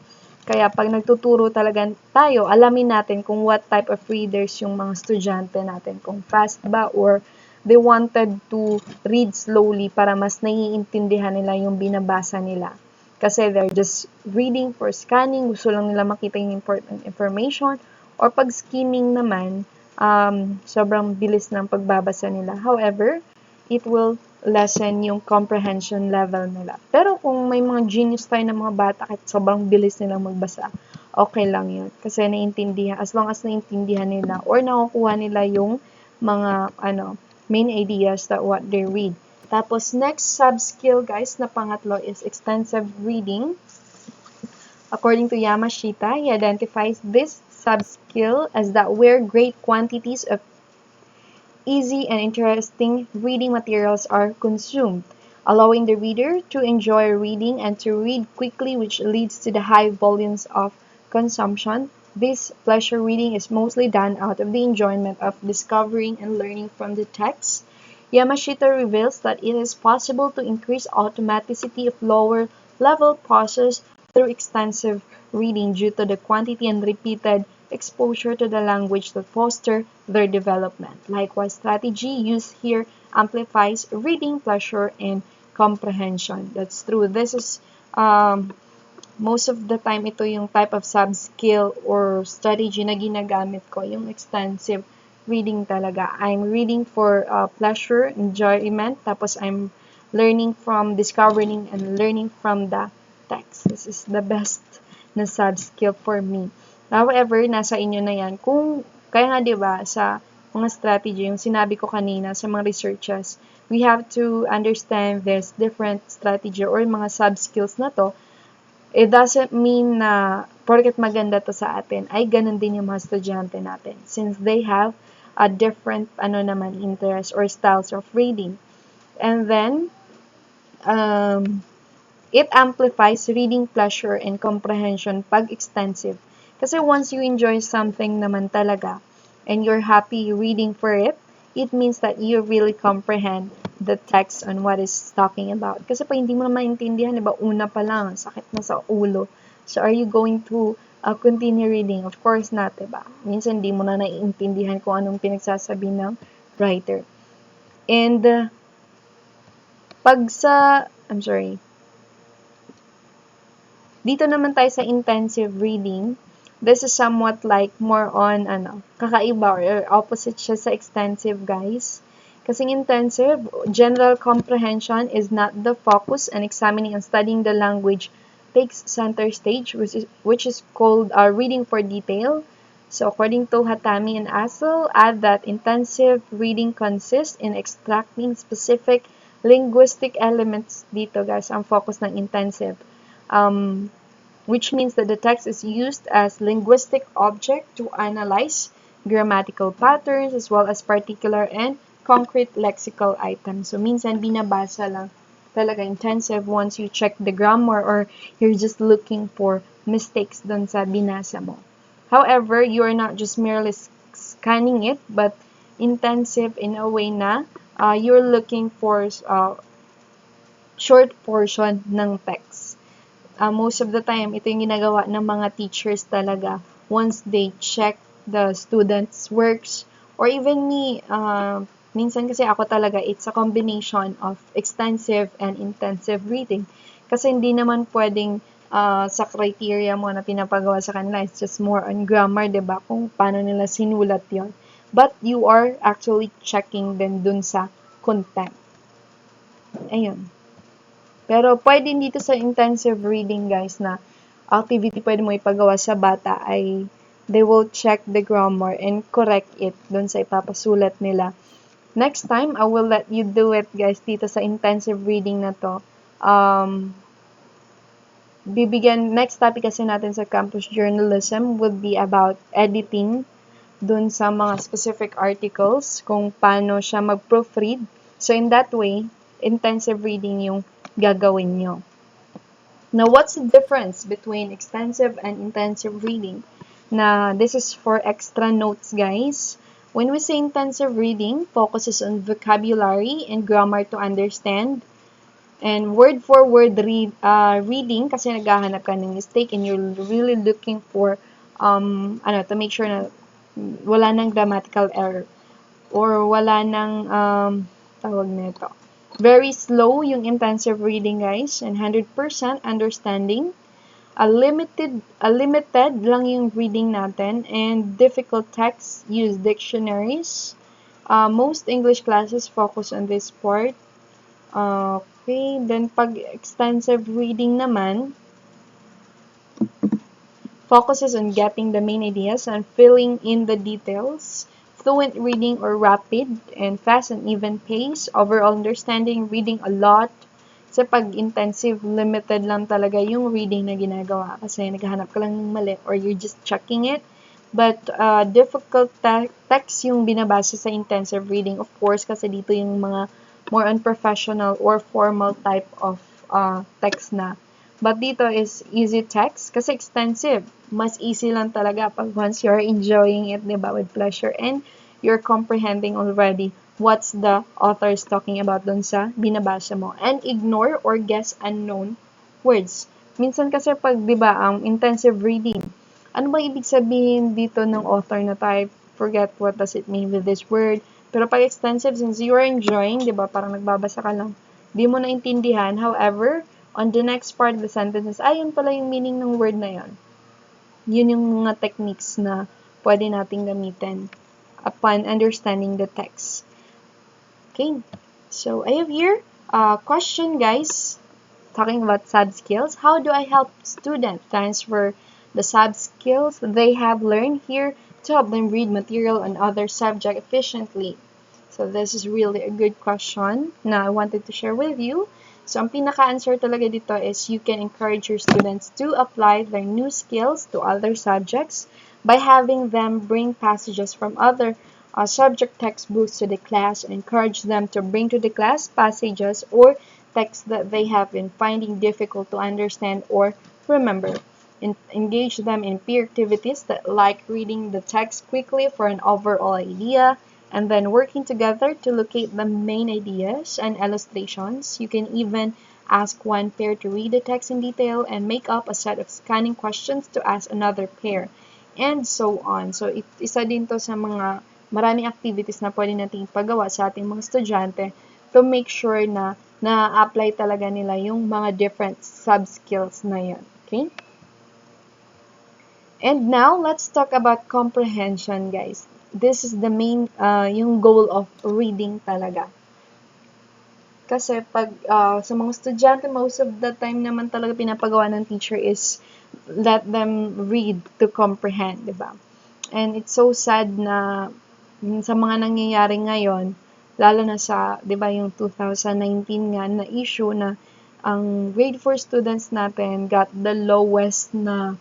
Kaya pag nagtuturo talaga tayo, alamin natin kung what type of readers yung mga estudyante natin. Kung fast ba or they wanted to read slowly para mas naiintindihan nila yung binabasa nila. Kasi they're just reading for scanning, gusto lang nila makita yung important information. Or pag skimming naman, sobrang bilis ng pagbabasa nila. However, it will lessen yung comprehension level nila. Pero kung may mga genius tayo na mga bata kahit sobrang bilis nilang magbasa, okay lang yun. Kasi naiintindihan, as long as naiintindihan nila or nakukuha nila yung mga main ideas that what they read. Tapos next subskill, guys, na pangatlo is extensive reading. According to Yamashita, he identifies this subskill as that where great quantities of easy and interesting reading materials are consumed, allowing the reader to enjoy reading and to read quickly, which leads to the high volumes of consumption. This pleasure reading is mostly done out of the enjoyment of discovering and learning from the text. Yamashita reveals that it is possible to increase automaticity of lower level process through extensive reading due to the quantity and repeated exposure to the language that foster their development. Likewise, strategy used here amplifies reading pleasure and comprehension. That's true. This is most of the time ito yung type of subskill or strategy na ginagamit ko, yung extensive reading talaga. I'm reading for pleasure, enjoyment, tapos I'm learning from, discovering, and learning from the text. This is the best na subskill for me. However, nasa inyo na yan. Kung, kaya nga diba, sa mga strategy, yung sinabi ko kanina sa mga researchers, we have to understand this different strategy or mga subskills na to. It doesn't mean na porket maganda to sa atin, ay ganun din yung mga estudyante natin. Since they have a different, interest or styles of reading. And then, it amplifies reading pleasure and comprehension pag extensive. Kasi once you enjoy something naman talaga, and you're happy reading for it, it means that you really comprehend the text on what is talking about. Kasi pag hindi mo na maintindihan, diba, una pa lang, sakit na sa ulo. So, are you going to continue reading? Of course not, diba? Minsan, hindi mo na naiintindihan kung anong pinagsasabi ng writer. And, dito naman tayo sa intensive reading. This is somewhat like more on, kakaiba or opposite siya sa extensive, guys. Kasi intensive, general comprehension is not the focus, and examining and studying the language takes center stage, which is called reading for detail. So, according to Hatami and Assel, add that intensive reading consists in extracting specific linguistic elements dito, guys, ang focus ng intensive. Which means that the text is used as linguistic object to analyze grammatical patterns as well as particular and concrete lexical items. So, minsan binabasa lang talaga intensive once you check the grammar or you're just looking for mistakes dun sa binasa mo. However, you are not just merely scanning it, but intensive in a way na you're looking for short portion ng text. Most of the time, ito yung ginagawa ng mga teachers talaga once they check the students' works. Or even me, minsan kasi ako talaga, it's a combination of extensive and intensive reading. Kasi hindi naman pwedeng sa criteria mo na pinapagawa sa kanila, it's just more on grammar, diba? Kung paano nila sinulat yon. But you are actually checking din dun sa content. Ayun. Pero pwede dito sa intensive reading guys na activity pwede mo ipagawa sa bata ay they will check the grammar and correct it dun sa ipapasulat nila. Next time, I will let you do it guys dito sa intensive reading na to. Next topic kasi natin sa campus journalism would be about editing dun sa mga specific articles, kung paano siya mag-proofread. So, in that way, intensive reading yung gagawin nyo. Now, what's the difference between extensive and intensive reading? Na this is for extra notes, guys. When we say intensive reading, focuses on vocabulary and grammar to understand. And word for word reading kasi naghahanap ka ng mistake and you're really looking for to make sure na wala nang grammatical error or wala nang tawag nito. Very slow yung intensive reading guys and 100% understanding. A limited lang yung reading natin and difficult text use dictionaries. Most English classes focus on this part. Okay, then pag extensive reading naman, focuses on getting the main ideas and filling in the details. Fluent reading or rapid and fast and even pace. Overall understanding, reading a lot. Kasi pag intensive, limited lang talaga yung reading na ginagawa. Kasi naghahanap ka lang ng mali or you're just checking it. But difficult text yung binabasa sa intensive reading. Of course, kasi dito yung mga more unprofessional or formal type of text na. But dito is easy text kasi extensive. Mas easy lang talaga pag once you're enjoying it, diba, with pleasure and you're comprehending already what's the author is talking about dun sa binabasa mo. And ignore or guess unknown words. Minsan kasi pag, diba, intensive reading, ano ba ibig sabihin dito ng author na type? Forget what does it mean with this word. Pero pag extensive, since you are enjoying, di ba, parang nagbabasa ka lang, di mo naintindihan. However, on the next part of the sentences, yun pala yung meaning ng word na yun. Yun yung mga techniques na pwede nating gamitin upon understanding the text. Okay, so I have here a question, guys, talking about subskills. How do I help students transfer the subskills they have learned here to help them read material on other subject efficiently? So this is really a good question na I wanted to share with you. So ang pinaka-answer talaga dito is you can encourage your students to apply their new skills to other subjects by having them bring passages from other subject textbooks to the class and encourage them to bring to the class passages or texts that they have been finding difficult to understand or remember. Engage them in peer activities that like reading the text quickly for an overall idea, and then working together to locate the main ideas and illustrations. You can even ask one pair to read the text in detail and make up a set of scanning questions to ask another pair, and so on. So, isa din to sa mga maraming activities na pwede natin ipagawa sa ating mga estudyante to make sure na na-apply talaga nila yung mga different sub-skills na yun. Okay? And now, let's talk about comprehension, guys. This is the main, yung goal of reading talaga. Kasi pag sa mga estudyante, most of the time naman talaga pinapagawa ng teacher is let them read to comprehend, di ba? And it's so sad na sa mga nangyayari ngayon, lalo na sa, di ba, yung 2019 nga na issue na ang grade 4 students natin got the lowest na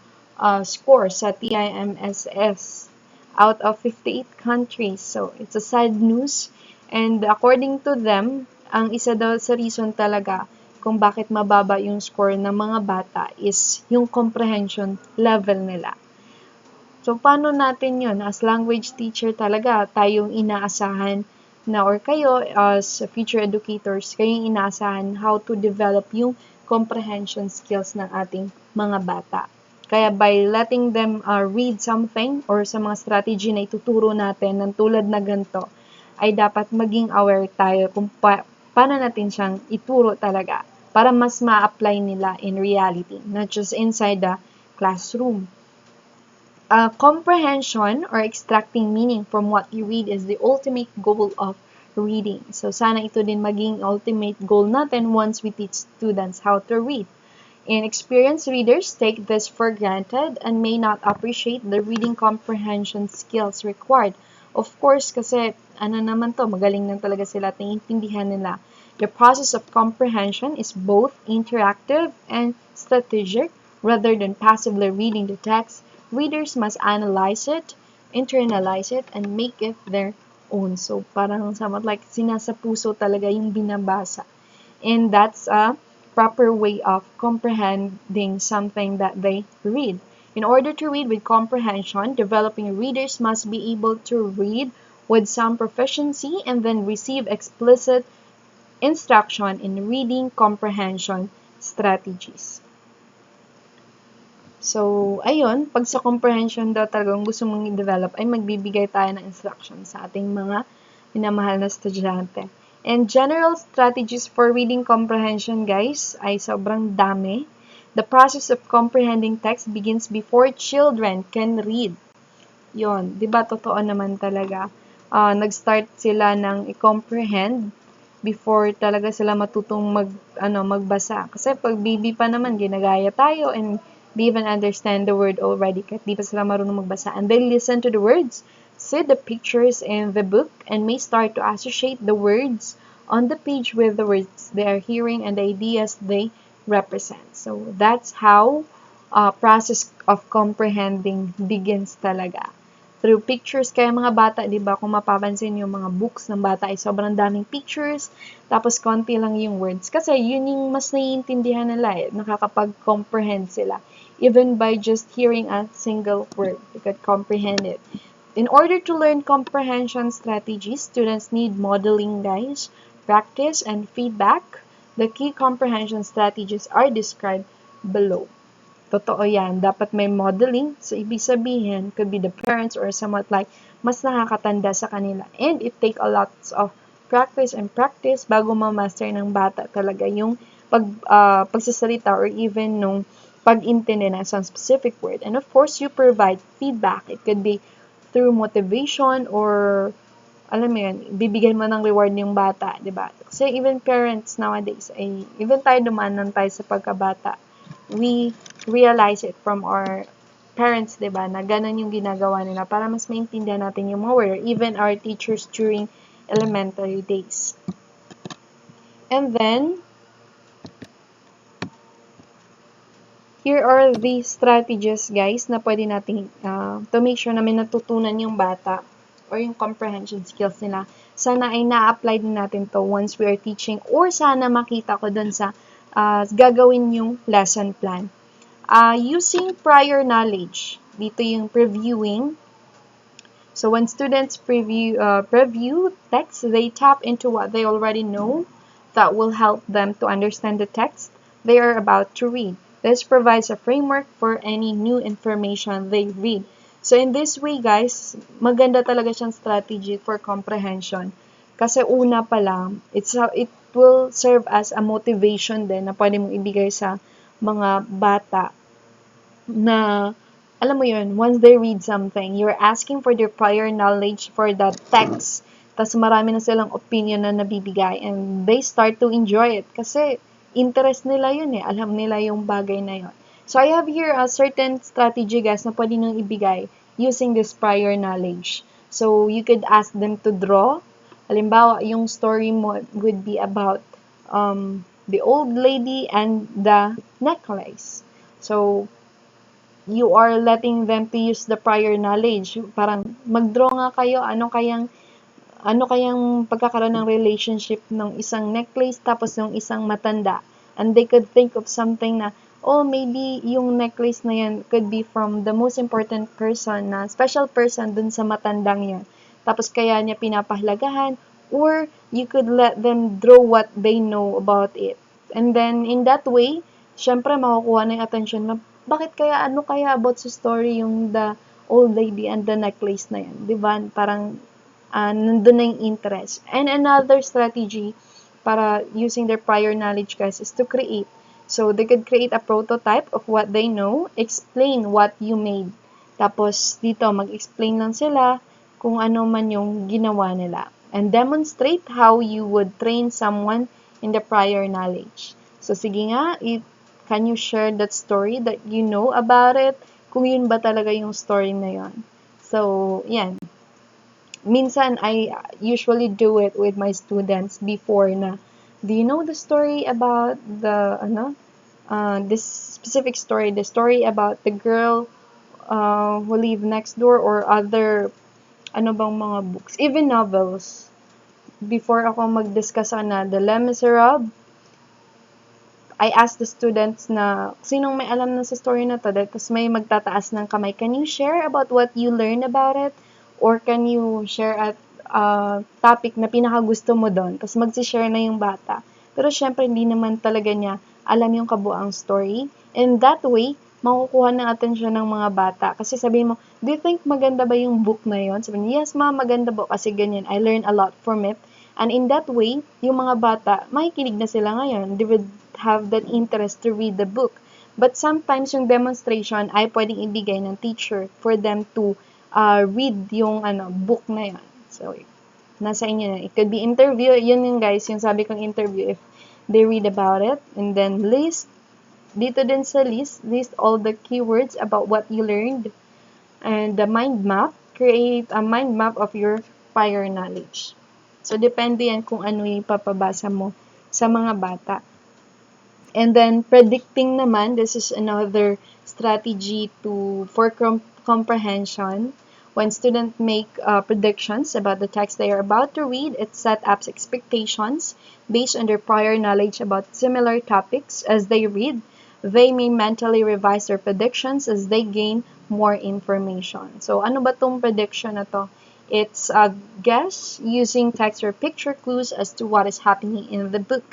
score sa TIMSS out of 58 countries. So, it's a sad news. And according to them, ang isa daw sa reason talaga kung bakit mababa yung score ng mga bata is yung comprehension level nila. So, paano natin yun? As language teacher talaga, tayong inaasahan na or kayo as future educators, kayong inaasahan how to develop yung comprehension skills ng ating mga bata. Kaya by letting them read something or sa mga strategy na ituturo natin ng tulad na ganito, ay dapat maging aware tayo kung paano natin siyang ituro talaga para mas ma-apply nila in reality, not just inside the classroom. Comprehension or extracting meaning from what you read is the ultimate goal of reading. So, sana ito din maging ultimate goal natin once we teach students how to read. Inexperienced readers take this for granted and may not appreciate the reading comprehension skills required. Of course, kasi ano naman to, magaling lang talaga sila at naiintindihan nila. The process of comprehension is both interactive and strategic. Rather than passively reading the text, readers must analyze it, internalize it, and make it their own. So, parang somewhat like sinasa puso talaga yung binabasa. And that's a proper way of comprehending something that they read. In order to read with comprehension, developing readers must be able to read with some proficiency and then receive explicit instruction in reading comprehension strategies. So, ayun, pag sa comprehension daw talagang gusto mong i-develop, ay magbibigay tayo ng instruction sa ating mga minamahal na estudyante. And general strategies for reading comprehension, guys, ay sobrang dami. The process of comprehending text begins before children can read. Yon, di ba totoo naman talaga. Nag-start sila ng i-comprehend before talaga sila matutong magbasa. Kasi pag baby pa naman, ginagaya tayo and they even understand the word already kahit di pa sila marunong magbasa. And they listen to the words, see the pictures in the book, and may start to associate the words on the page with the words they are hearing and the ideas they represent. So, that's how process of comprehending begins talaga. Through pictures, kaya mga bata, di ba, kung mapapansin yung mga books ng bata ay sobrang daming pictures, tapos konti lang yung words. Kasi yun yung mas naiintindihan nila, nakakapag-comprehend sila. Even by just hearing a single word, they could comprehend it. In order to learn comprehension strategies, students need modeling, guys, practice, and feedback. The key comprehension strategies are described below. Totoo yan. Dapat may modeling. So, ibig sabihin, could be the parents or somewhat like mas nakakatanda sa kanila. And it take a lot of practice and practice bago ma-master ng bata talaga yung pagsasalita or even nung pag-intindi na some specific word. And of course, you provide feedback. It could be through motivation or alam mo yun, bibigyan mo ng reward yung bata, di ba? Kasi even parents nowadays, even tayo dumanan tayo sa pagkabata, we realize it from our parents, di ba, na ganun yung ginagawa nila para mas maintindihan natin yung mga word, or even our teachers during elementary days. And then, here are the strategies, guys, na pwede natin to make sure na may natutunan yung bata or yung comprehension skills nila. Sana ay na-apply din natin to once we are teaching or sana makita ko dun sa gagawin yung lesson plan. Using prior knowledge. Dito yung previewing. So when students preview text, they tap into what they already know that will help them to understand the text they are about to read. This provides a framework for any new information they read. So in this way, guys, maganda talaga siyang strategy for comprehension. Kasi una pa lang, it will serve as a motivation din na pwede mong ibigay sa mga bata na, alam mo yun, once they read something, you're asking for their prior knowledge for that text. Tapos marami na silang opinion na nabibigay and they start to enjoy it kasi interest nila yun alam nila yung bagay na yun. So I have here a certain strategy, guys, na pwede nang ibigay using this prior knowledge. So you could ask them to draw. Halimbawa, yung story mo would be about the old lady and the necklace. So you are letting them to use the prior knowledge. Parang mag-draw nga kayo, ano kayang pagkakaroon ng relationship ng isang necklace tapos ng isang matanda. And they could think of something na, oh, maybe yung necklace na yan could be from the most important person na special person dun sa matandang yan. Tapos kaya niya pinapahalagahan, or you could let them draw what they know about it. And then, in that way, syempre makukuha na yung attention na, bakit kaya, ano kaya about sa story yung the old lady and the necklace na yan? Diba? Parang, nandun na yung interest. And another strategy para using their prior knowledge, guys, is to create. So, they could create a prototype of what they know, explain what you made. Tapos, dito, mag-explain lang sila kung ano man yung ginawa nila. and demonstrate how you would train someone in the prior knowledge. So sige nga, can you share that story that you know about it? Kung yun ba talaga yung story na yun. So, yan. Minsan, I usually do it with my students before na, do you know the story about this specific story, the story about the girl who live next door, or other, ano bang mga books, even novels. Before ako mag-discuss na the Les Miserables, I asked the students na, sinong may alam na sa story na to? Tapos may magtataas ng kamay. Can you share about what you learned about it? Or can you share at topic na pinakagusto mo doon? Tapos magsishare na yung bata. Pero syempre, hindi naman talaga niya alam yung kabuang story. And that way, makukuha ng atensyon ng mga bata. Kasi sabihin mo, do you think maganda ba yung book na yun? Sabihin, yes ma, maganda po kasi ganyan. I learned a lot from it. And in that way, yung mga bata, makikinig na sila ngayon. They would have that interest to read the book. But sometimes yung demonstration ay pwedeng ibigay ng teacher for them to read yung book na yan. So, nasa inyo na. It could be interview. Yun yung guys, yung sabi kong interview, if they read about it. And then list, dito din sa list all the keywords about what you learned. And the mind map, create a mind map of your prior knowledge. So, depende yan kung ano yung papabasa mo sa mga bata. And then, predicting naman, this is another strategy for comprehension. When students make predictions about the text they are about to read, it sets up expectations based on their prior knowledge about similar topics. As they read, they may mentally revise their predictions as they gain more information. So, ano ba tong prediction na to? It's a guess using text or picture clues as to what is happening in the book.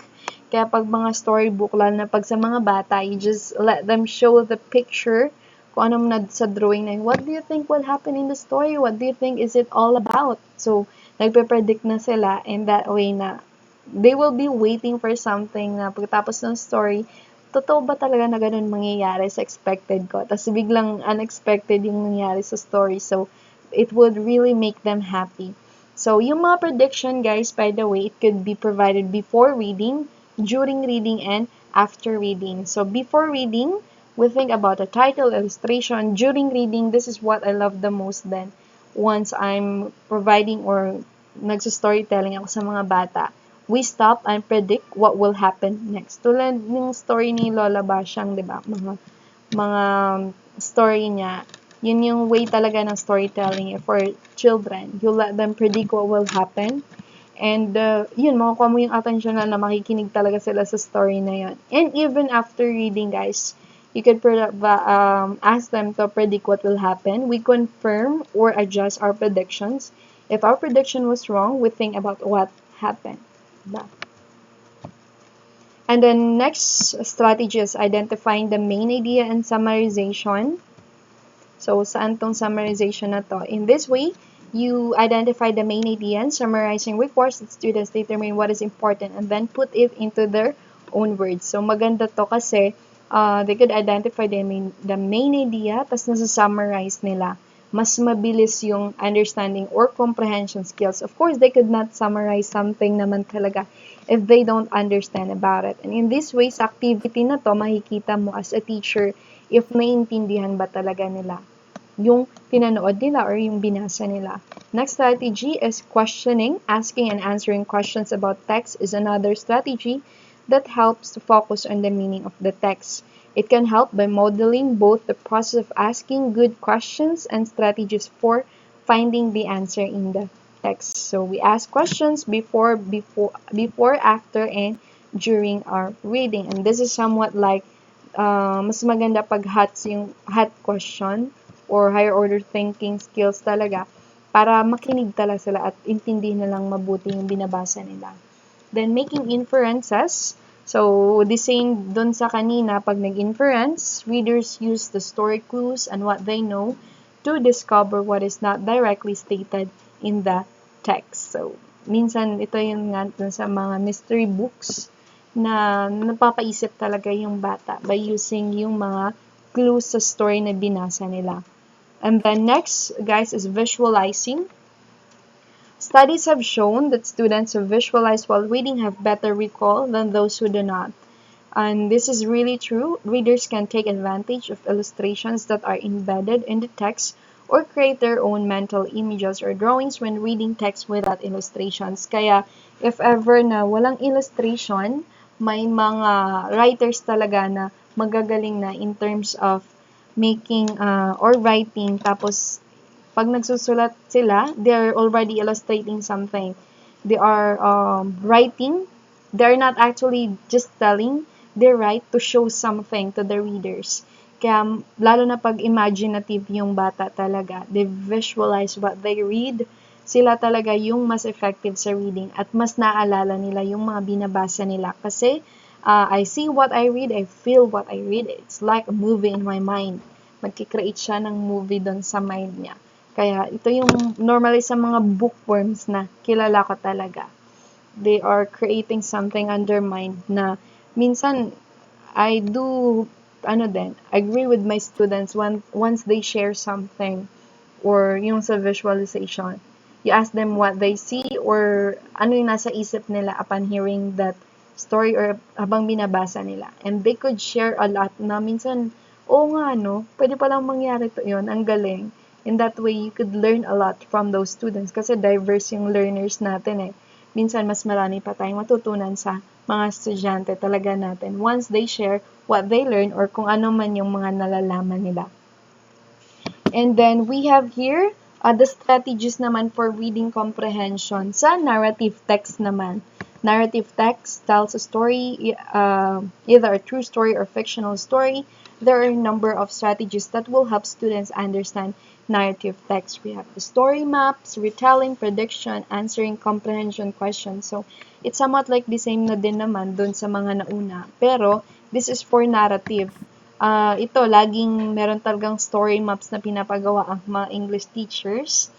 Kaya pag mga storybook, lalo na pag sa mga bata, you just let them show the picture, kung ano na sa drawing na yun. What do you think will happen in the story? What do you think is it all about? So, nagpe-predict na sila, and that way na they will be waiting for something na pagkatapos ng story, totoo ba talaga na ganun mangyayari sa expected ko? Tapos biglang unexpected yung nangyari sa story. So, it would really make them happy. So, yung mga prediction, guys, by the way, it could be provided before reading, during reading, and after reading. So, before reading, we think about the title, illustration. During reading, this is what I love the most then. Once I'm providing or nagsa-storytelling ako sa mga bata, we stop and predict what will happen next. Tulad ng story ni Lola Basyang, di ba? Mga story niya, yun yung way talaga ng storytelling for children. You let them predict what will happen. And, yun, makukuha mo yung attention na makikinig talaga sila sa story na yun. And even after reading, guys, you could ask them to predict what will happen. We confirm or adjust our predictions. If our prediction was wrong, we think about what happened. Diba? And then next strategy is identifying the main idea and summarization. So, saan tong summarization na to? In this way, you identify the main idea and summarizing requires that students determine what is important and then put it into their own words. So, maganda to kasi they could identify the main idea, tapos nasa-summarize nila. Mas mabilis yung understanding or comprehension skills. Of course, they could not summarize something naman talaga if they don't understand about it. And in this way, sa activity na to, makikita mo as a teacher if naiintindihan ba talaga nila yung pinanood nila or yung binasa nila. Next strategy is questioning. Asking and answering questions about text is another strategy that helps to focus on the meaning of the text. It can help by modeling both the process of asking good questions and strategies for finding the answer in the text. So we ask questions before, after, and during our reading. And this is somewhat like mas maganda pag hot question or higher order thinking skills talaga para makinig talaga sila at intindihin na lang mabuti yung binabasa nila. Then making inferences. So, the same dun sa kanina, pag nag-inference, readers use the story clues and what they know to discover what is not directly stated in the text. So, minsan ito yung nga dun sa mga mystery books na napapaisip talaga yung bata by using yung mga clues sa story na binasa nila. And then next, guys, is visualizing. Studies have shown that students who visualize while reading have better recall than those who do not. And this is really true. Readers can take advantage of illustrations that are embedded in the text or create their own mental images or drawings when reading text without illustrations. Kaya, if ever na walang illustration, may mga writers talaga na magagaling na in terms of making or writing. Tapos, pag nagsusulat sila, they're already illustrating something. They are writing. They're not actually just telling. They write to show something to the readers. Kaya, lalo na pag imaginative yung bata talaga, they visualize what they read, sila talaga yung mas effective sa reading at mas naaalala nila yung mga binabasa nila. Kasi, I see what I read, I feel what I read. It's like a movie in my mind. Magkikreate siya ng movie doon sa mind niya. Kaya, ito yung normally sa mga bookworms na kilala ko talaga. They are creating something on their mind na minsan I do agree with my students once they share something or yung sa visualization. You ask them what they see or ano yung nasa isip nila upon hearing that story or habang binabasa nila. And they could share a lot na minsan, oo nga no, pwede palang mangyari to yun, ang galing. In that way, you could learn a lot from those students kasi diverse yung learners natin eh. Minsan, mas marami pa tayong matutunan sa mga estudyante talaga natin once they share what they learn or kung ano man yung mga nalalaman nila. And then, we have here the strategies naman for reading comprehension sa narrative text naman. Narrative text tells a story, either a true story or fictional story. There are a number of strategies that will help students understand narrative text. We have the story maps, retelling, prediction, answering comprehension questions. So, it's somewhat like the same na din naman dun sa mga nauna. Pero, this is for narrative. Ito, laging meron talagang story maps na pinapagawa ang mga English teachers.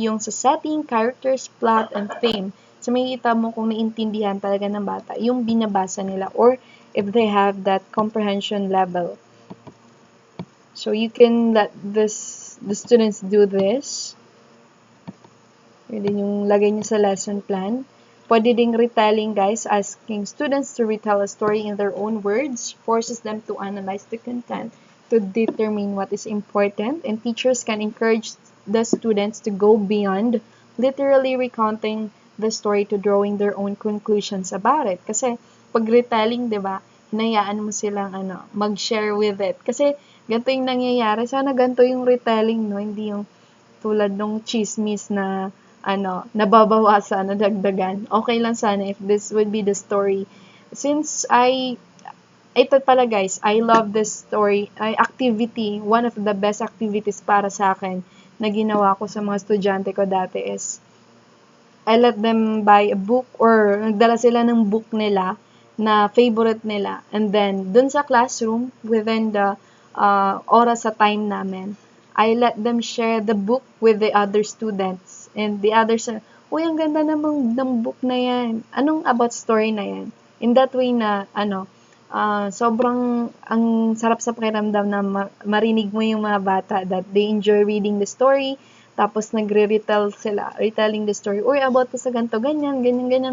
Yung sa setting, characters, plot, and theme. So, makikita mo kung naintindihan talaga ng bata yung binabasa nila or if they have that comprehension level. So, you can let the students do this. Pwede yung lagay nyo sa lesson plan. Pwede ding retelling, guys. Asking students to retell a story in their own words forces them to analyze the content to determine what is important. And teachers can encourage the students to go beyond literally recounting the story to drawing their own conclusions about it. Kasi pag retelling, di ba, hinayaan mo silang mag-share with it. Kasi ganito yung nangyayari. Sana ganito yung retelling, no? Hindi yung tulad ng chismis na nababawasan, nadagdagan. Okay lang sana if this would be the story. Since ito pala guys, I love this story, activity, one of the best activities para sa akin na ginawa ko sa mga estudyante ko dati is, I let them buy a book or nagdala sila ng book nila na favorite nila. And then, dun sa classroom, within the oras sa time namin, I let them share the book with the other students. And the others, uy, ang ganda namang ng book na yan. Anong about story na yan? In that way na, sobrang ang sarap sa pakiramdam na marinig mo yung mga bata that they enjoy reading the story. Tapos retelling the story. Uy, about ko sa ganito, ganyan,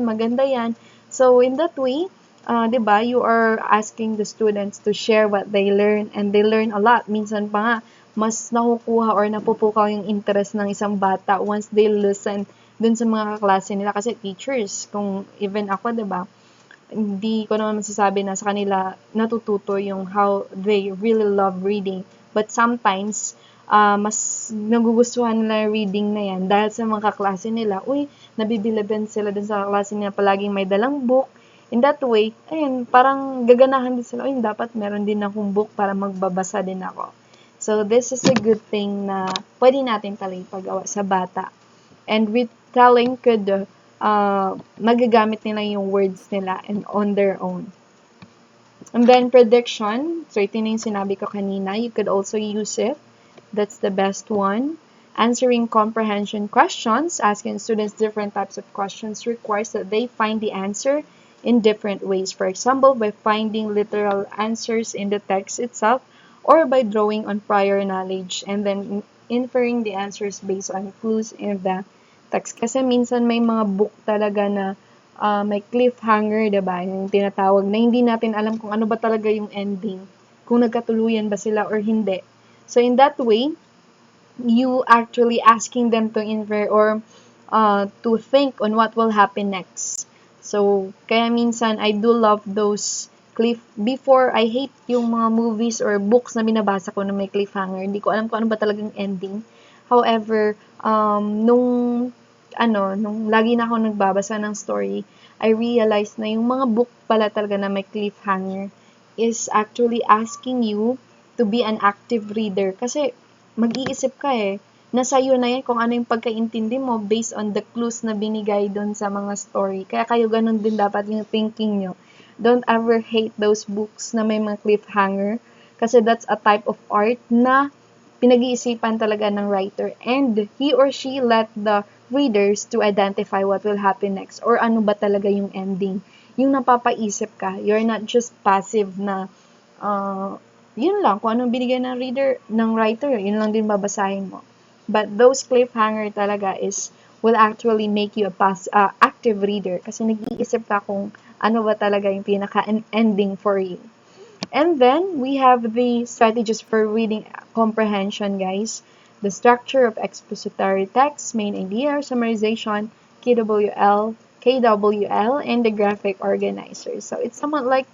maganda yan. So, in that way, diba, you are asking the students to share what they learn and they learn a lot. Minsan pa nga, mas nakukuha or napupukaw yung interest ng isang bata once they listen dun sa mga kaklase nila. Kasi teachers, kung even ako, diba, hindi ko naman masasabi na sa kanila natututo yung how they really love reading. But sometimes, mas nagugustuhan nila reading na yan dahil sa mga kaklase nila. Uy, nabibiliban sila dun sa kaklase nila palaging may dalang book. In that way, ayun, parang gaganahan din sila. Uy, dapat meron din akong book para magbabasa din ako. So, this is a good thing na pwede natin talagang ipagawa sa bata. And retelling could magagamit nila yung words nila and on their own. And then prediction, so ito na yung sinabi ko kanina, you could also use it. That's the best one. Answering comprehension questions, asking students different types of questions requires that they find the answer in different ways. For example, by finding literal answers in the text itself or by drawing on prior knowledge and then inferring the answers based on clues in the text. Kasi minsan may mga book talaga na may cliffhanger, diba? Yung tinatawag na hindi natin alam kung ano ba talaga yung ending. Kung nagkatuluyan ba sila or hindi. So, in that way, you actually asking them to infer or to think on what will happen next. So, kaya minsan, I do love those before, I hate yung mga movies or books na binabasa ko na may cliffhanger. Hindi ko alam kung ano ba talagang ending. However, nung lagi na ako nagbabasa ng story, I realized na yung mga book pala talaga na may cliffhanger is actually asking you to be an active reader. Kasi, mag-iisip ka nasa iyo na yan kung ano yung pagkaintindi mo based on the clues na binigay doon sa mga story. Kaya kayo ganun din dapat yung thinking nyo. Don't ever hate those books na may mga cliffhanger kasi that's a type of art na pinag-iisipan talaga ng writer and he or she let the readers to identify what will happen next or ano ba talaga yung ending. Yung napapaisip ka, you're not just passive na yun lang, kung anong binigay ng writer, yun lang din babasahin mo. But those cliffhanger talaga will actually make you a active reader kasi nag-iisip ka kung ano ba talaga yung pinaka-ending for you. And then, we have the strategies for reading comprehension, guys. The structure of expository text, main idea or summarization, KWL, and the graphic organizer. So, it's somewhat like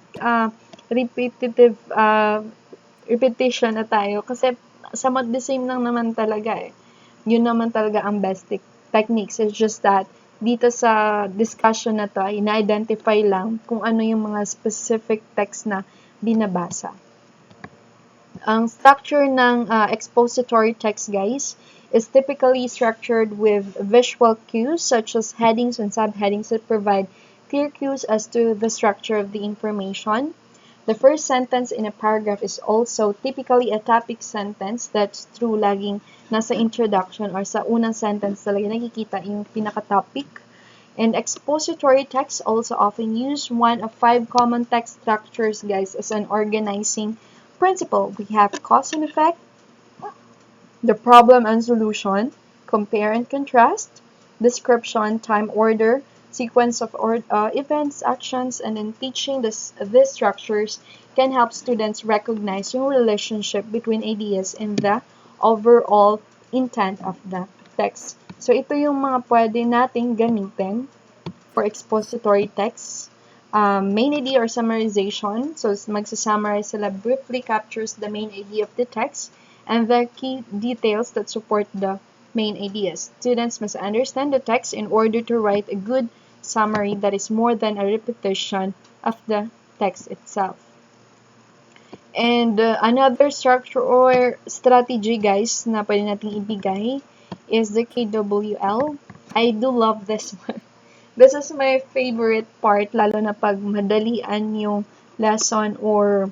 repetition na tayo kasi somewhat the same lang naman talaga Yun naman talaga ang best techniques. It's just that dito sa discussion na to, ina-identify lang kung ano yung mga specific text na binabasa. Ang structure ng expository text, guys, is typically structured with visual cues such as headings and subheadings that provide clear cues as to the structure of the information. The first sentence in a paragraph is also typically a topic sentence. That's true, laging nasa introduction or sa unang sentence talaga nakikita yung pinaka-topic. And expository text also often use one of 5 common text structures, guys, as an organizing principle. We have cause and effect, the problem and solution, compare and contrast, description, time order, sequence of events, actions, and then teaching these structures can help students recognize yung relationship between ideas and the overall intent of the text. So, ito yung mga pwede nating gamitin for expository text. Main idea or summarization. So, magsa-summarize sila briefly captures the main idea of the text and the key details that support the main ideas. Students must understand the text in order to write a good summary that is more than a repetition of the text itself. And another structure or strategy, guys, na pwede natin ibigay is the KWL. I do love this one. This is my favorite part, lalo na pag madalian yung lesson or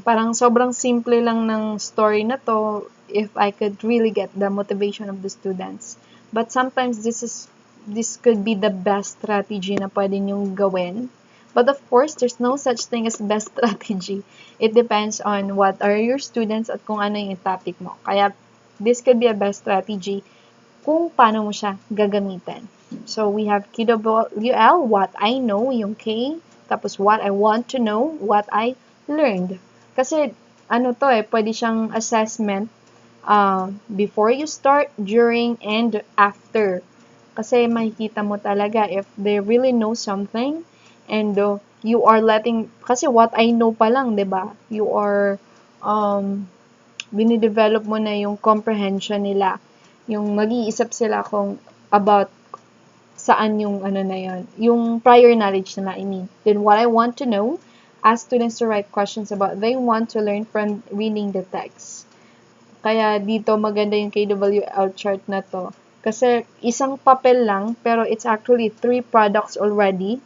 parang sobrang simple lang ng story na to if I could really get the motivation of the students. But sometimes this could be the best strategy na pwede nyong gawin. But of course, there's no such thing as best strategy. It depends on what are your students at kung ano yung topic mo. Kaya this could be a best strategy kung paano mo siya gagamitin. So, we have KWL, what I know, yung K. Tapos, what I want to know, what I learned. Kasi, pwede siyang assessment before you start, during, and after. Kasi, makikita mo talaga if they really know something and you are kasi what I know pa lang, diba? You are, binidevelop mo na yung comprehension nila. Yung mag-iisip sila kung about saan yung na yun. Yung prior knowledge na I mean. Then what I want to know, ask students to write questions about they want to learn from reading the text. Kaya dito maganda yung KWL chart na to. Kasi isang papel lang, pero it's actually 3 products already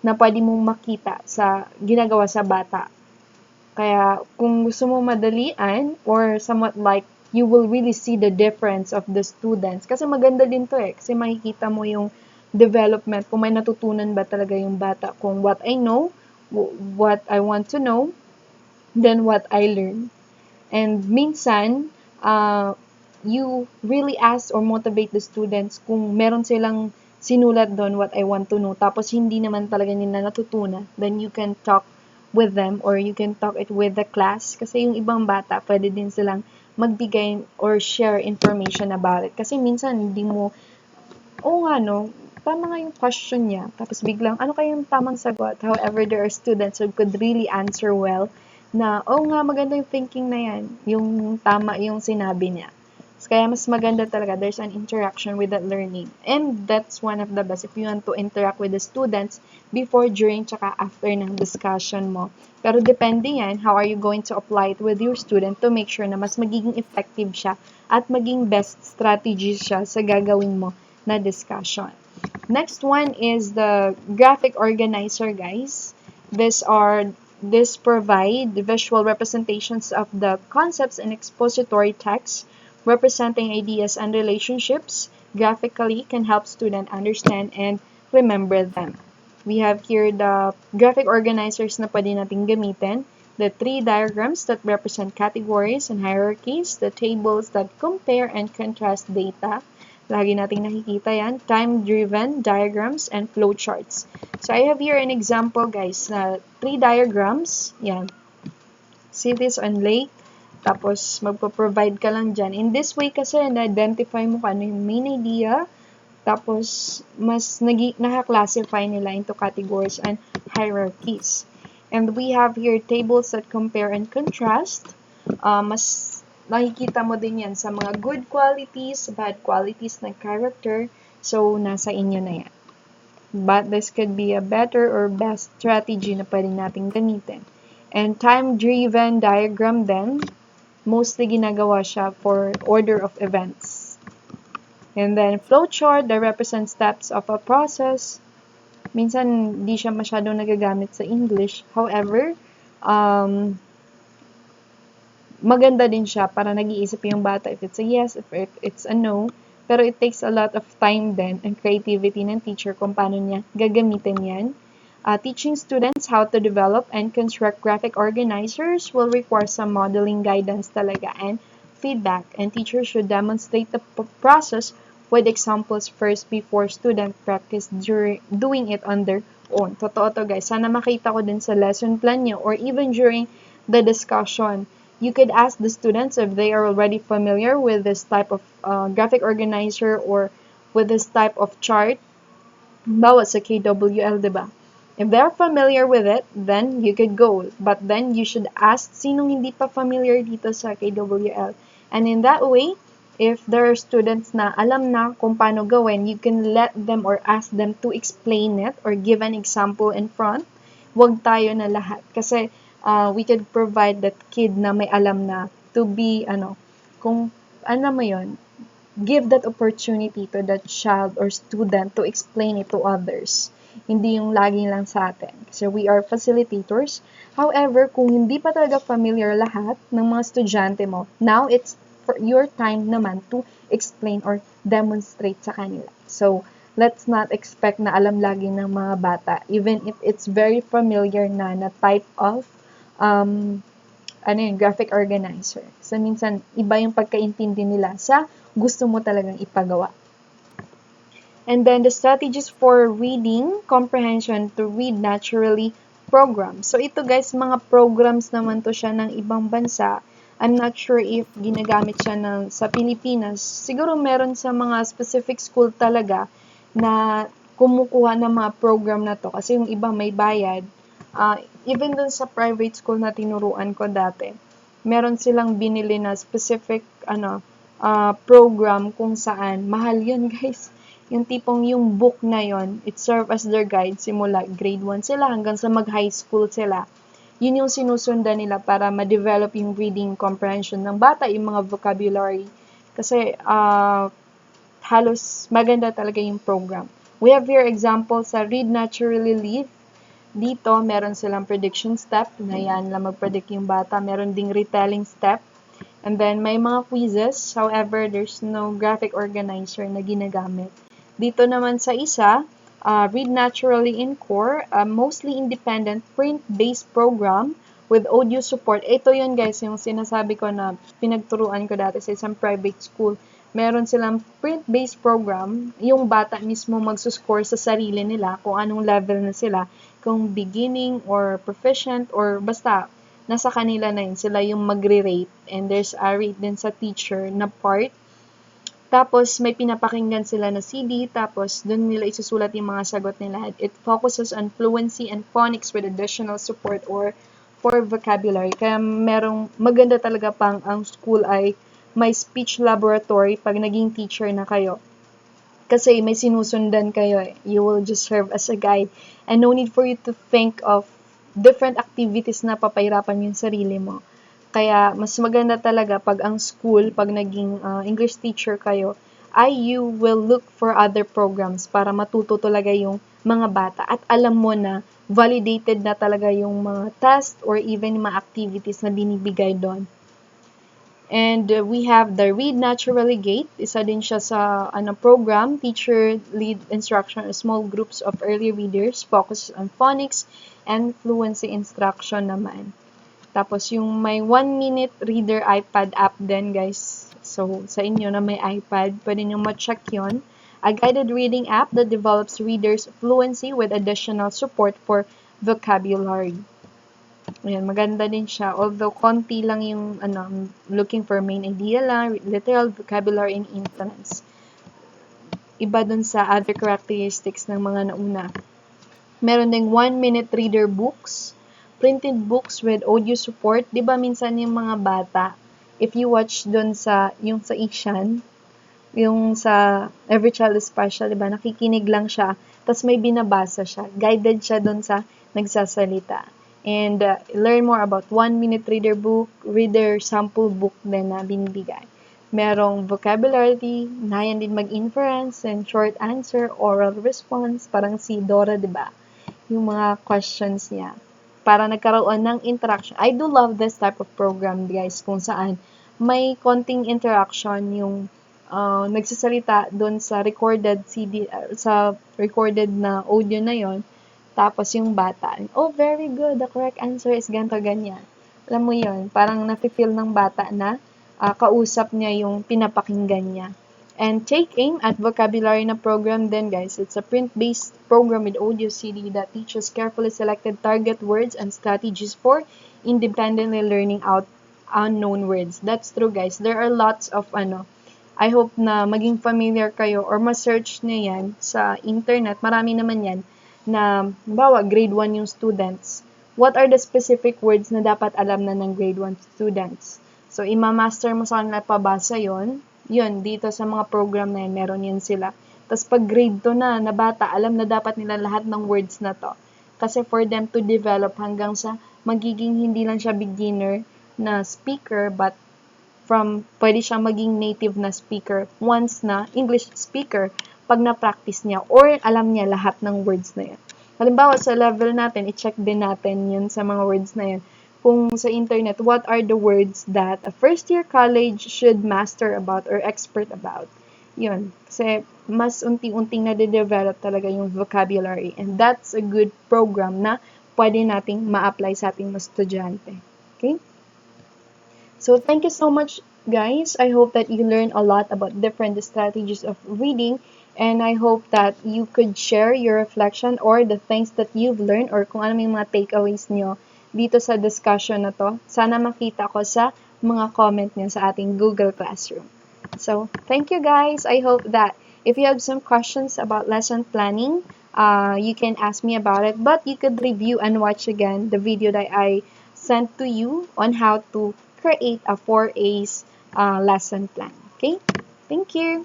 na pwede mong makita sa ginagawa sa bata. Kaya kung gusto mo madalian or somewhat like you will really see the difference of the students. Kasi maganda din to kasi makikita mo yung development, kung may natutunan ba talaga yung bata. Kung what I know, what I want to know, then what I learn. And minsan, you really ask or motivate the students kung meron silang sinulat doon what I want to know, tapos hindi naman talaga nila natutunan, then you can talk with them or you can talk it with the class. Kasi yung ibang bata, pwede din silang magbigay or share information about it. Kasi minsan, hindi mo, oo nga no, tama nga yung question niya. Tapos biglang, ano kayang tamang sagot? However, there are students who could really answer well na, oo nga, maganda yung thinking na yan. Yung tama yung sinabi niya. Kaya mas maganda talaga, there's an interaction with that learning. And that's one of the best if you want to interact with the students before, during, tsaka after ng discussion mo. Pero depende yan, how are you going to apply it with your student to make sure na mas magiging effective siya at maging best strategy siya sa gagawin mo na discussion. Next one is the graphic organizer, guys. This provide visual representations of the concepts in expository text, representing ideas and relationships graphically can help students understand and remember them. We have here the graphic organizers na pwede nating gamitin, the tree diagrams that represent categories and hierarchies, the tables that compare and contrast data, lagi nating nakikita yan, time-driven diagrams and flowcharts. So I have here an example, guys, na tree diagrams, yan, cities and lake. Tapos, magpo-provide ka lang dyan. In this way kasi, na-identify mo kung ano yung main idea. Tapos, mas naka-classify nila into categories and hierarchies. And we have here tables that compare and contrast. Mas nakikita mo din yan sa mga good qualities, bad qualities ng character. So, nasa inyo na yan. But this could be a better or best strategy na pwedeng natin gamitin. And time-driven diagram then, mostly ginagawa siya for order of events. And then flowchart that represents steps of a process. Minsan, di siya masyadong nagagamit sa English. However, maganda din siya para nag-iisip yung bata if it's a yes, if it's a no. Pero it takes a lot of time then and creativity ng teacher kung paano niya gagamitin yan. Teaching students how to develop and construct graphic organizers will require some modeling guidance talaga and feedback. And teachers should demonstrate the process with examples first before student practice doing it on their own. Totoo to, guys. Sana makita ko din sa lesson plan nyo or even during the discussion. You could ask the students if they are already familiar with this type of graphic organizer or with this type of chart. Bawa sa KWL, diba? If they're familiar with it, then you could go. But then you should ask sinong hindi pa familiar dito sa KWL. And in that way, if there are students na alam na kung paano gawin, you can let them or ask them to explain it or give an example in front. Huwag tayo na lahat. Kasi we could provide that kid na may alam na to be, kung mo yun, give that opportunity to that child or student to explain it to others. Hindi yung laging lang sa atin. So, we are facilitators. However, kung hindi pa talaga familiar lahat ng mga estudyante mo, now it's for your time naman to explain or demonstrate sa kanila. So, let's not expect na alam lagi ng mga bata, even if it's very familiar na type of graphic organizer. So, minsan, iba yung pagkaintindi nila sa gusto mo talagang ipagawa. And then the strategies for reading comprehension to read naturally programs. So ito, guys, mga programs naman to siya ng ibang bansa. I'm not sure if ginagamit siya sa Pilipinas. Siguro meron sa mga specific school talaga na kumukuha ng mga program na to. Kasi yung iba may bayad. Even dun sa private school na tinuruan ko dati, meron silang binili na specific program kung saan mahal yun, guys. Yung tipong yung book na yon, it serve as their guide simula grade 1 sila hanggang sa mag-high school sila. Yun yung sinusundan nila para ma-develop yung reading comprehension ng bata, yung mga vocabulary. Kasi halos maganda talaga yung program. We have here example sa Read Naturally Live. Dito, meron silang prediction step, na yan lang mag-predict yung bata. Meron ding retelling step. And then, may mga quizzes. However, there's no graphic organizer na ginagamit. Dito naman sa isa, Read Naturally in Core, a mostly independent print-based program with audio support. Ito yun guys, yung sinasabi ko na pinagturuan ko dati sa isang private school. Meron silang print-based program, yung bata mismo magsuscore sa sarili nila kung anong level na sila, kung beginning or proficient or basta nasa kanila na yun, sila yung magre-rate, and there's a rate din sa teacher na part. Tapos, may pinapakinggan sila na CD, tapos doon nila isusulat yung mga sagot nila. It focuses on fluency and phonics with additional support or for vocabulary. Kaya merong maganda talaga pang ang school ay may speech laboratory pag naging teacher na kayo. Kasi may sinusundan kayo. You will just serve as a guide. And no need for you to think of different activities na papahirapan yung sarili mo. Kaya, mas maganda talaga pag ang school, pag naging English teacher kayo, ay you will look for other programs para matuto talaga yung mga bata. At alam mo na validated na talaga yung mga test or even mga activities na binibigay doon. And we have the Read Naturally Gate. Isa din siya sa program, teacher lead instruction, small groups of early readers, focus on phonics and fluency instruction naman. Tapos yung may 1-minute reader iPad app din guys. So sa inyo na may iPad, pwede nyo ma-check yun. A guided reading app that develops readers' fluency with additional support for vocabulary. Ayan, maganda din siya. Although, konti lang yung, looking for main idea lang, literal, vocabulary, and inference. Iba dun sa other characteristics ng mga nauna. Meron ding 1-minute reader books, printed books with audio support. Diba minsan yung mga bata, if you watch dun sa, yung sa Ishan, yung sa Every Child is Special, diba, nakikinig lang siya, tapos may binabasa siya. Guided siya dun sa nagsasalita. And learn more about 1-minute reader book, reader sample book din na binibigay. Merong vocabulary, nayan din mag-inference, and short answer, oral response, parang si Dora, diba? Yung mga questions niya. Para nagkaroon ng interaction. I do love this type of program, guys, kung saan may konting interaction yung nagsasalita doon sa recorded CD, sa recorded na audio na yon. Tapos yung bata, oh, very good, the correct answer is ganito, ganyan. Alam mo yun, parang nafe-feel ng bata na kausap niya yung pinapakinggan niya. And take aim at vocabulary na program din, guys. It's a print-based program with audio CD that teaches carefully selected target words and strategies for independently learning out unknown words. That's true, guys. There are lots of, I hope na maging familiar kayo or ma-search niya yan sa internet. Marami naman yan na, bawa, grade 1 yung students. What are the specific words na dapat alam na ng grade 1 students? So, imamaster mo sa kanila pabasa yon. Yun, dito sa mga program na yun, meron yan sila. Tapos, pag grade 2 na bata, alam na dapat nila lahat ng words na to. Kasi for them to develop hanggang sa magiging hindi lang siya beginner na speaker, but pwede siya maging native na speaker once na English speaker pag na-practice niya or alam niya lahat ng words na yan. Halimbawa, sa level natin, i-check din natin yun sa mga words na yan. Kung sa internet, what are the words that a first-year college should master about or expert about? Yun. Kasi mas unti-unting na-develop talaga yung vocabulary. And that's a good program na pwede nating ma-apply sa ating mga estudyante. Okay? So, thank you so much, guys. I hope that you learned a lot about different strategies of reading. And I hope that you could share your reflection or the things that you've learned or kung ano yung mga takeaways nyo dito sa discussion na to. Sana makita ko sa mga comment nyo sa ating Google Classroom. So, thank you guys. I hope that if you have some questions about lesson planning, you can ask me about it. But you could review and watch again the video that I sent to you on how to create a 4A's lesson plan. Okay? Thank you.